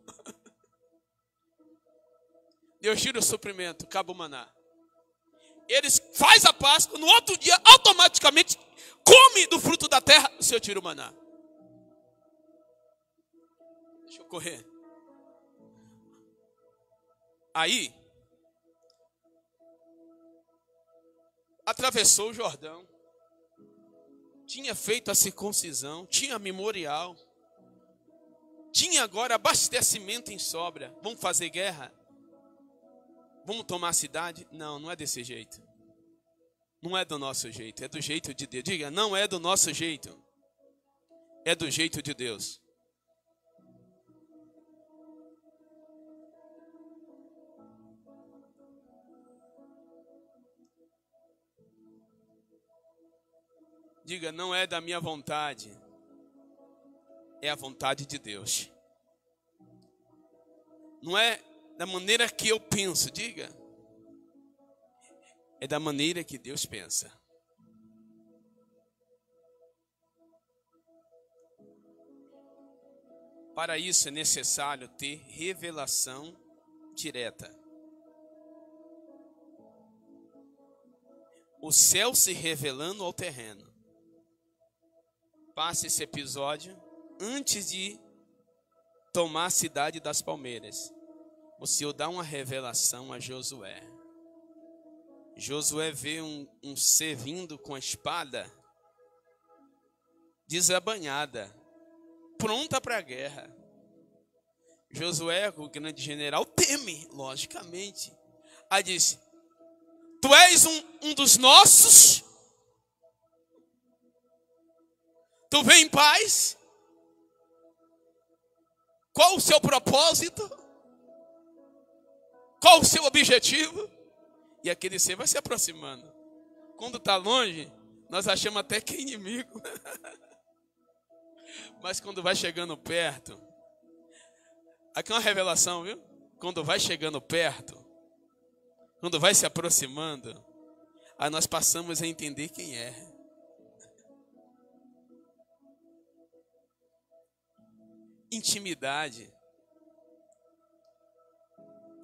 Deus tira o suprimento, acaba o maná. Eles faz a Páscoa, no outro dia, automaticamente, come do fruto da terra, o Senhor tira o maná. Deixa eu correr. Aí, atravessou o Jordão, tinha feito a circuncisão, tinha memorial, tinha agora abastecimento em sobra. Vamos fazer guerra? Vamos tomar a cidade? Não, não é desse jeito. Não é do nosso jeito, é do jeito de Deus. Diga, não é do nosso jeito. É do jeito de Deus. Diga, não é da minha vontade. É a vontade de Deus. Não é da maneira que eu penso, diga. É da maneira que Deus pensa. Para isso é necessário ter revelação direta. O céu se revelando ao terreno. Passa esse episódio antes de tomar a cidade das palmeiras. O Senhor dá uma revelação a Josué. Josué vê um ser vindo com a espada desabanhada, pronta para a guerra. Josué, o grande general, teme, logicamente. Aí disse, tu és um dos nossos? Tu vem em paz? Qual o seu propósito? Qual o seu objetivo? E aquele ser vai se aproximando. Quando está longe, nós achamos até que é inimigo. Mas quando vai chegando perto, aqui é uma revelação, viu? Quando vai chegando perto, quando vai se aproximando, aí nós passamos a entender quem é. Intimidade.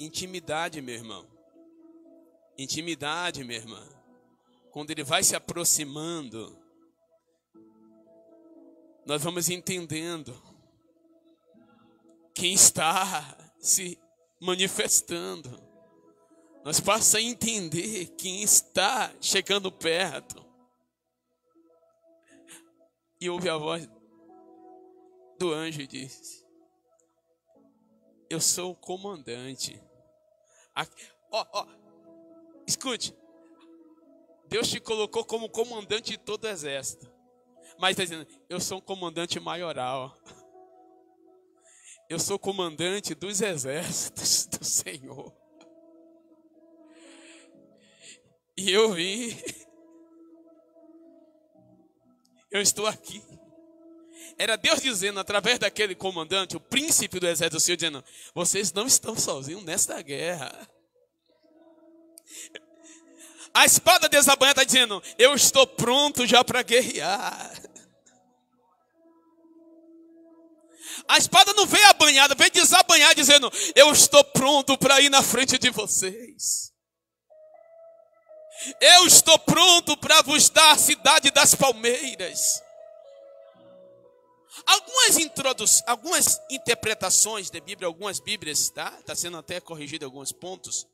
Intimidade, meu irmão. Intimidade, minha irmã. Quando ele vai se aproximando, nós vamos entendendo quem está se manifestando. Nós passamos a entender quem está chegando perto. E ouve a voz do anjo e diz: eu sou o comandante. Escute. Deus te colocou como comandante de todo o exército. Mas está dizendo: eu sou um comandante maioral. Eu sou comandante dos exércitos do Senhor. E eu vim. Eu estou aqui. Era Deus dizendo, através daquele comandante, o príncipe do exército do Senhor, dizendo: vocês não estão sozinhos nesta guerra. A espada desabanhada está dizendo: eu estou pronto já para guerrear. A espada não veio abanhada, veio desabanhar, dizendo: eu estou pronto para ir na frente de vocês. Eu estou pronto para vos dar a cidade das palmeiras. Algumas interpretações da Bíblia, algumas Bíblias, tá? Está sendo até corrigido alguns pontos.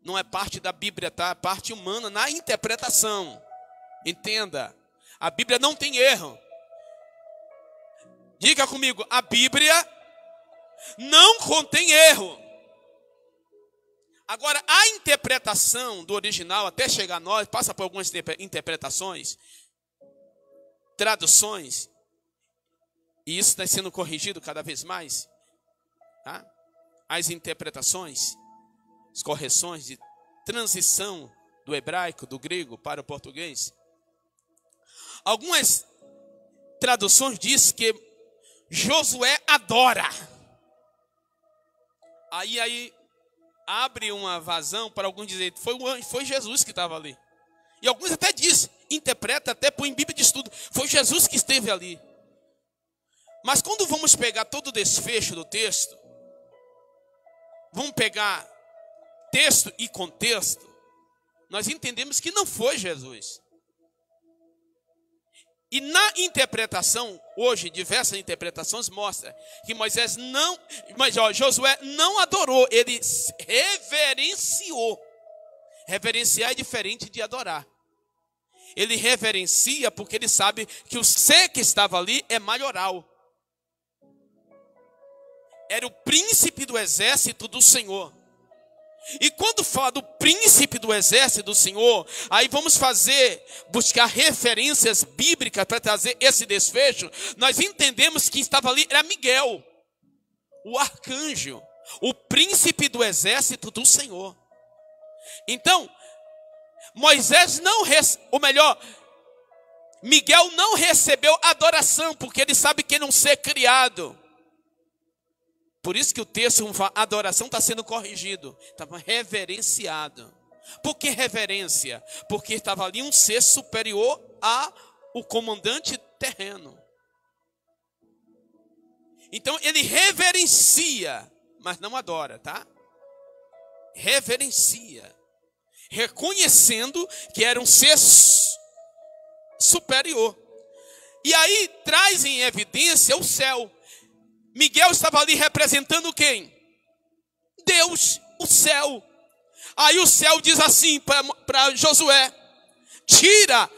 Não é parte da Bíblia, tá? É parte humana na interpretação. Entenda, a Bíblia não tem erro. Diga comigo, a Bíblia não contém erro. Agora, a interpretação do original, até chegar a nós, passa por algumas interpretações, traduções, e isso está sendo corrigido cada vez mais. Tá? As interpretações, as correções de transição do hebraico, do grego para o português. Algumas traduções dizem que Josué adora. Aí abre uma vazão para alguns dizer: foi Jesus que estava ali. E alguns até dizem, interpreta até põe em Bíblia de estudo: foi Jesus que esteve ali. Mas quando vamos pegar todo o desfecho do texto, vamos pegar texto e contexto, nós entendemos que não foi Jesus. E na interpretação, hoje, diversas interpretações mostram que Josué não adorou, ele reverenciou. Reverenciar é diferente de adorar. Ele reverencia porque ele sabe que o ser que estava ali é maioral. Era o príncipe do exército do Senhor. E quando fala do príncipe do exército do Senhor, aí vamos buscar referências bíblicas para trazer esse desfecho. Nós entendemos que estava ali era Miguel, o arcanjo, o príncipe do exército do Senhor. Então, Miguel não recebeu adoração, porque ele sabe que ele é um ser criado. Por isso que o texto, a adoração está sendo corrigido. Estava reverenciado. Por que reverência? Porque estava ali um ser superior ao comandante terreno. Então ele reverencia, mas não adora, tá? Reverencia. Reconhecendo que era um ser superior. E aí traz em evidência o céu. Miguel estava ali representando quem? Deus, o céu. Aí o céu diz assim para Josué: tira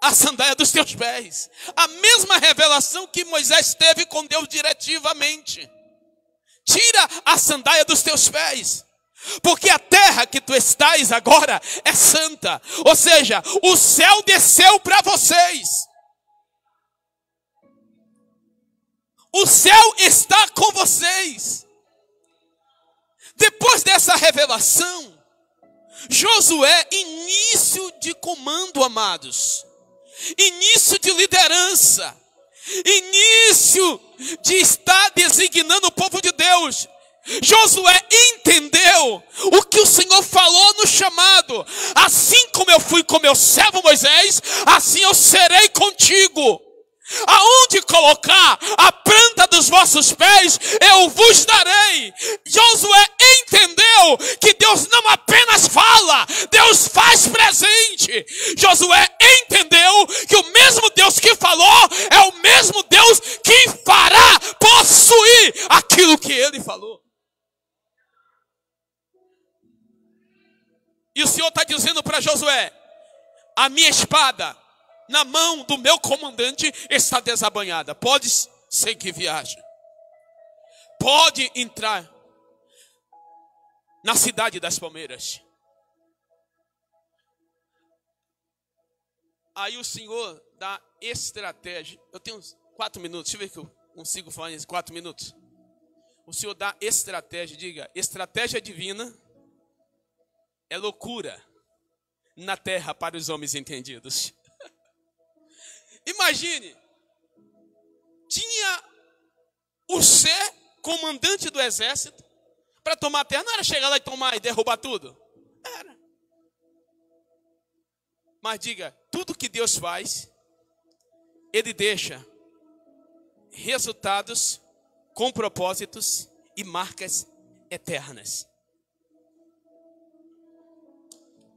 a sandália dos teus pés. A mesma revelação que Moisés teve com Deus diretivamente. Tira a sandália dos teus pés. Porque a terra que tu estás agora é santa. Ou seja, o céu desceu para vocês. O céu está com vocês. Depois dessa revelação, Josué, início de comando, amados. Início de liderança. Início de estar designando o povo de Deus. Josué entendeu o que o Senhor falou no chamado. Assim como eu fui com meu servo Moisés, assim eu serei contigo. Aonde colocar a planta dos vossos pés, eu vos darei. Josué entendeu que Deus não apenas fala, Deus faz presente. Josué entendeu que o mesmo Deus que falou é o mesmo Deus que fará possuir aquilo que ele falou. E o Senhor está dizendo para Josué: a minha espada na mão do meu comandante está desabanhada. Pode seguir viagem. Pode entrar na cidade das palmeiras. Aí o Senhor dá estratégia. Eu tenho 4 minutos. Deixa eu ver que eu consigo falar em 4 minutos. O Senhor dá estratégia. Diga, estratégia divina é loucura na terra para os homens entendidos. Imagine, tinha o ser comandante do exército para tomar a terra. Não era chegar lá e tomar e derrubar tudo? Era. Mas diga, tudo que Deus faz, Ele deixa resultados com propósitos e marcas eternas.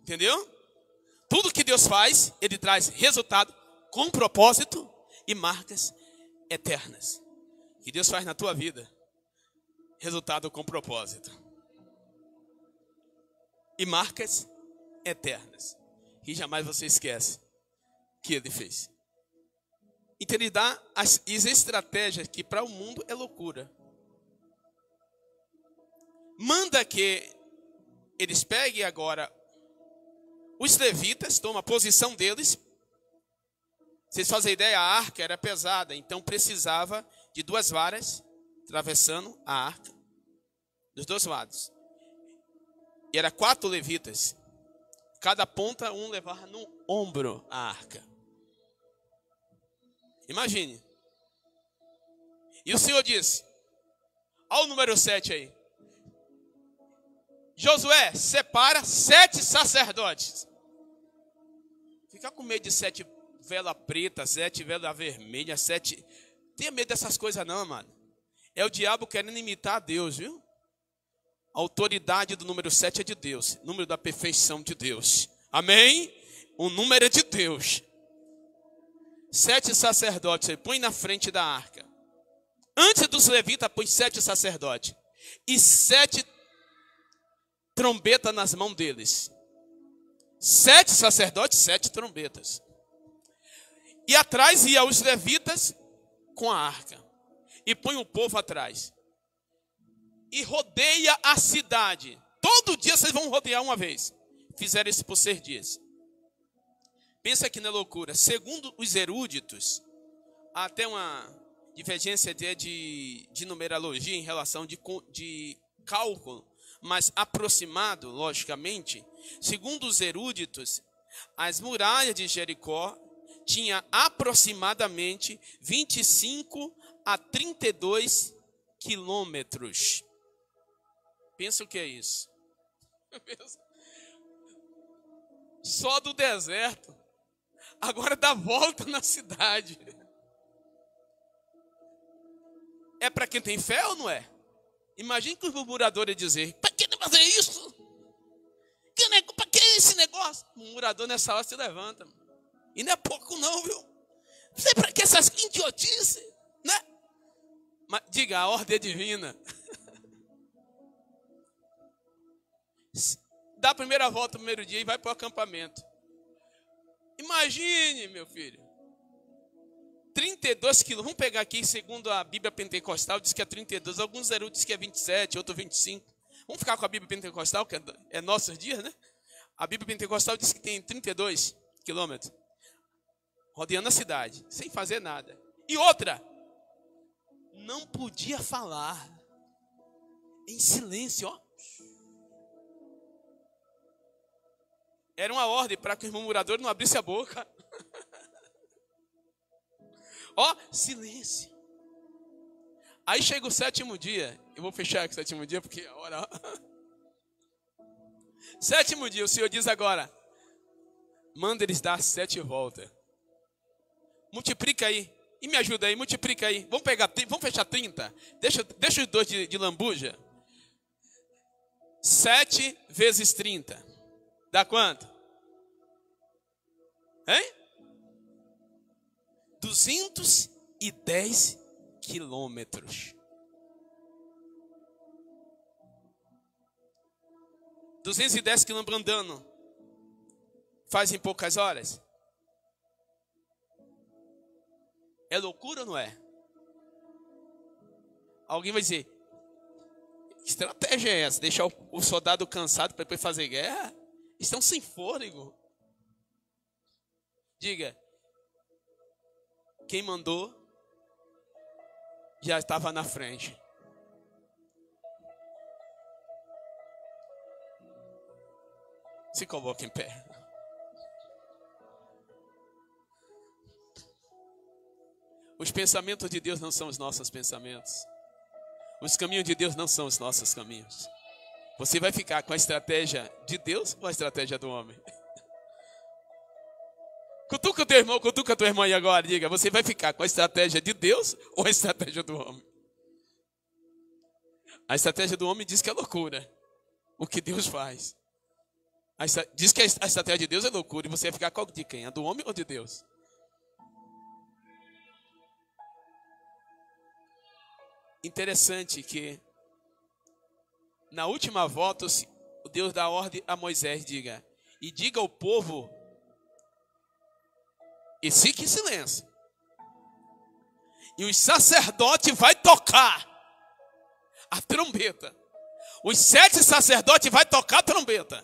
Entendeu? Tudo que Deus faz, Ele traz resultado com propósito e marcas eternas. Que Deus faz na tua vida, resultado com propósito e marcas eternas, que jamais você esquece que Ele fez. Então Ele dá as estratégias que para o mundo é loucura. Manda que eles peguem agora os levitas, tomam a posição deles. Vocês fazem ideia, a arca era pesada, então precisava de 2 varas atravessando a arca dos 2 lados. E era 4 levitas. Cada ponta um levava no ombro a arca. Imagine. E o Senhor disse, olha o número 7 aí. Josué, separa 7 sacerdotes. Fica com medo de 7 vela preta, 7 vela vermelha, 7... Tenha medo dessas coisas não, amado. É o diabo querendo imitar a Deus, viu? A autoridade do número 7 é de Deus. Número da perfeição de Deus. Amém? O número é de Deus. 7 sacerdotes, ele põe na frente da arca. Antes dos levitas, põe 7 sacerdotes. E 7 trombetas nas mãos deles. 7 sacerdotes, 7 trombetas. E atrás ia os levitas com a arca. E põe o povo atrás. E rodeia a cidade. Todo dia vocês vão rodear uma vez. Fizeram isso por 6 dias. Pensa aqui na loucura. Segundo os eruditos, há até uma divergência de numerologia em relação de cálculo, mas aproximado, logicamente. Segundo os eruditos, as muralhas de Jericó tinha aproximadamente 25 a 32 quilômetros. Pensa o que é isso? Só do deserto. Agora dá volta na cidade. É para quem tem fé ou não é? Imagine que os murmuradores dizer, para que fazer isso? Para que esse negócio? O murmurador nessa hora se levanta. E não é pouco não, viu? Não sei para que essas idiotices, né? Mas diga, a ordem é divina. Dá a primeira volta no primeiro dia e vai para o acampamento. Imagine, meu filho. 32 quilômetros. Vamos pegar aqui, segundo a Bíblia Pentecostal, diz que é 32. Alguns eruditos dizem que é 27, outros 25. Vamos ficar com a Bíblia Pentecostal, que é nossos dias, né? A Bíblia Pentecostal diz que tem 32 quilômetros. Rodeando a cidade, sem fazer nada. E outra, não podia falar. Em silêncio, ó. Era uma ordem para que os murmuradores não abrissem a boca. Ó, silêncio. Aí chega o 7º dia. Eu vou fechar com o 7º dia porque a hora... 7º dia, o Senhor diz agora: manda eles dar 7 voltas. Multiplica aí. E me ajuda aí, multiplica aí. Vamos fechar 30. Deixa os 2 de lambuja. 7 vezes 30. Dá quanto? Hein? 210 quilômetros. 210 quilômetros andando. Faz em poucas horas. É loucura ou não é? Alguém vai dizer: que estratégia é essa? Deixar o soldado cansado para depois fazer guerra? Estão sem fôlego. Diga: quem mandou já estava na frente. Se coloque em pé. Os pensamentos de Deus não são os nossos pensamentos. Os caminhos de Deus não são os nossos caminhos. Você vai ficar com a estratégia de Deus ou a estratégia do homem? Cutuca o teu irmão, cutuca a tua irmã aí agora. Diga: você vai ficar com a estratégia de Deus ou a estratégia do homem? A estratégia do homem diz que é loucura. O que Deus faz? Diz que a estratégia de Deus é loucura. E você vai ficar qual de quem? A do homem ou de Deus? Interessante que na última volta o Deus dá ordem a Moisés: diga ao povo, e fique em silêncio. E os sacerdotes vai tocar a trombeta. Os 7 sacerdotes vai tocar a trombeta.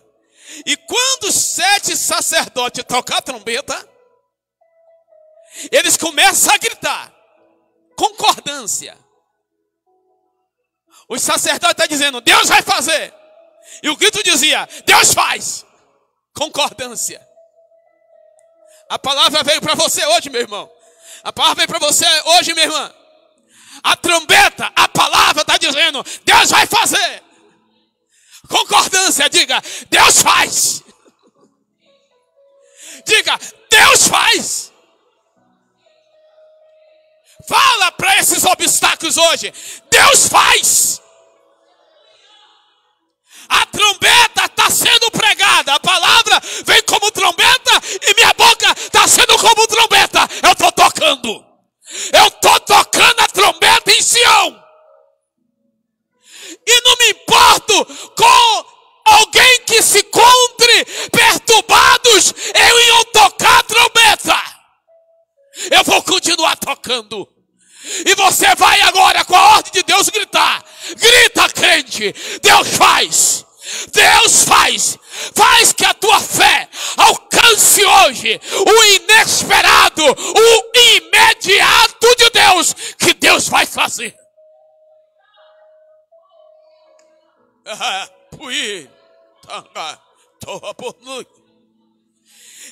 E quando os 7 sacerdotes tocar a trombeta, eles começam a gritar concordância. Os sacerdotes estão dizendo: Deus vai fazer. E o grito dizia: Deus faz. Concordância. A palavra veio para você hoje, meu irmão. A palavra veio para você hoje, minha irmã. A trombeta, a palavra está dizendo: Deus vai fazer. Concordância, diga: Deus faz. Diga: Deus faz. Fala para esses obstáculos hoje: Deus faz. A trombeta está sendo pregada. A palavra vem como trombeta e minha boca está sendo como trombeta. Eu estou tocando. Eu estou tocando a trombeta em Sião. E não me importo com alguém que se encontre perturbados em tocar a trombeta. Eu vou continuar tocando. E você vai agora, com a ordem de Deus, gritar. Grita, crente: Deus faz. Deus faz. Faz que a tua fé alcance hoje o inesperado, o imediato de Deus, que Deus vai fazer.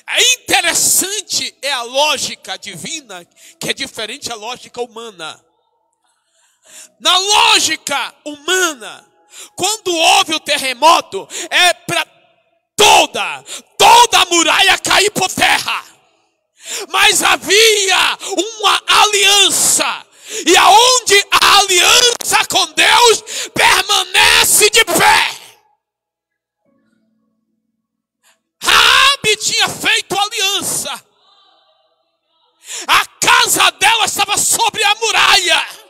É interessante, é a lógica divina que é diferente da lógica humana. Na lógica humana, quando houve o terremoto, é para toda a muralha cair por terra. Mas havia uma aliança, e aonde a aliança com Deus permanece de pé. Raabe tinha feito aliança. A casa dela estava sobre a muralha.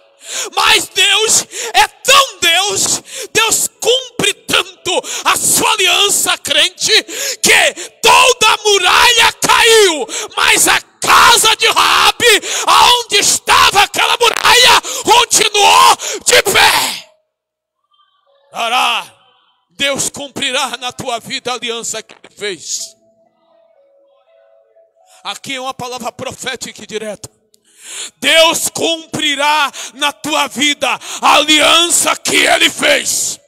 Mas Deus é tão Deus, Deus cumpre tanto a sua aliança, crente, que toda a muralha caiu, mas a casa de Raabe, aonde estava aquela muralha, continuou de pé. Deus cumprirá na tua vida a aliança que ele fez. Aqui é uma palavra profética e direta. Deus cumprirá na tua vida a aliança que ele fez.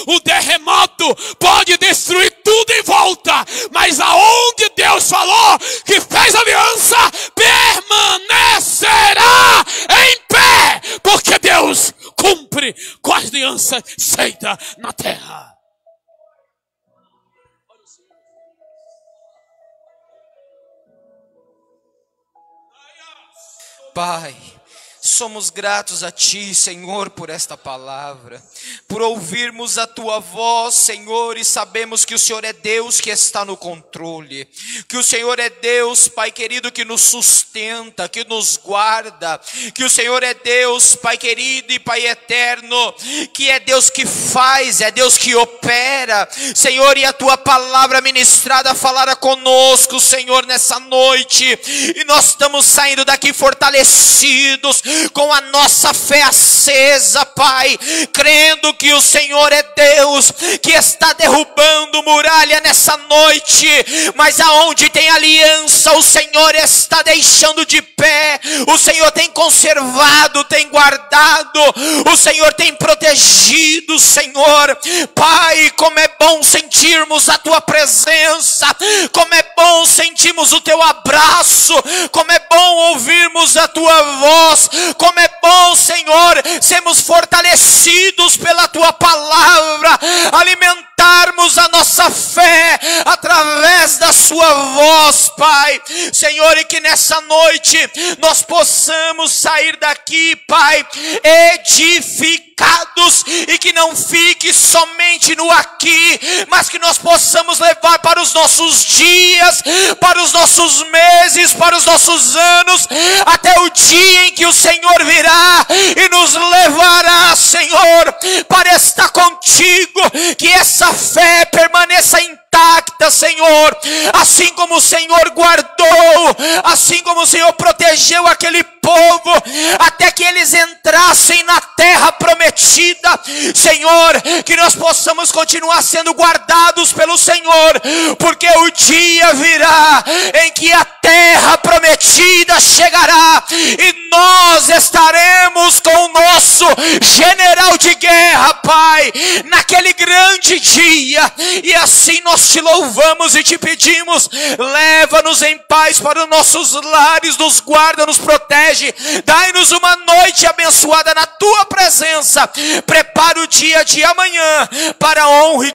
O terremoto pode destruir tudo em volta, mas aonde Deus falou que fez aliança, permanecerá em pé, porque Deus cumpre com as alianças feitas na terra. Pai, somos gratos a Ti, Senhor, por esta palavra, por ouvirmos a Tua voz, Senhor, e sabemos que o Senhor é Deus que está no controle, que o Senhor é Deus, Pai querido, que nos sustenta, que nos guarda, que o Senhor é Deus, Pai querido e Pai eterno, que é Deus que faz, é Deus que opera, Senhor, e a Tua palavra ministrada falará conosco, Senhor, nessa noite, e nós estamos saindo daqui fortalecidos, com a nossa fé acesa, Pai, crendo que o Senhor é Deus, que está derrubando muralha nessa noite, mas aonde tem aliança, o Senhor está deixando de pé, o Senhor tem conservado, tem guardado, o Senhor tem protegido, Senhor. Pai, como é bom sentirmos a Tua presença, como é bom sentirmos o Teu abraço, como é bom ouvirmos a Tua voz, como é bom, Senhor, sermos fortalecidos pela Tua palavra, alimentarmos a nossa fé através da Sua voz, Pai. Senhor, e que nessa noite nós possamos sair daqui, Pai, edificados, e que não fique somente no aqui, mas que nós possamos levar para os nossos dias, para os nossos meses, para os nossos anos, até o dia em que o Senhor virá e nos levará, Senhor, para estar contigo, que essa fé permaneça intacta, Senhor, assim como o Senhor guardou, assim como o Senhor protegeu aquele povo, até que eles entrassem na terra prometida, Senhor, que nós possamos continuar sendo guardados pelo Senhor, porque o dia virá em que a terra prometida chegará, e nós estaremos com o nosso general de guerra, Pai, naquele grande dia, e assim nós te louvamos e te pedimos, leva-nos em paz para os nossos lares, nos guarda, nos protege, dai-nos uma noite abençoada na Tua presença, prepara o dia de amanhã para a honra e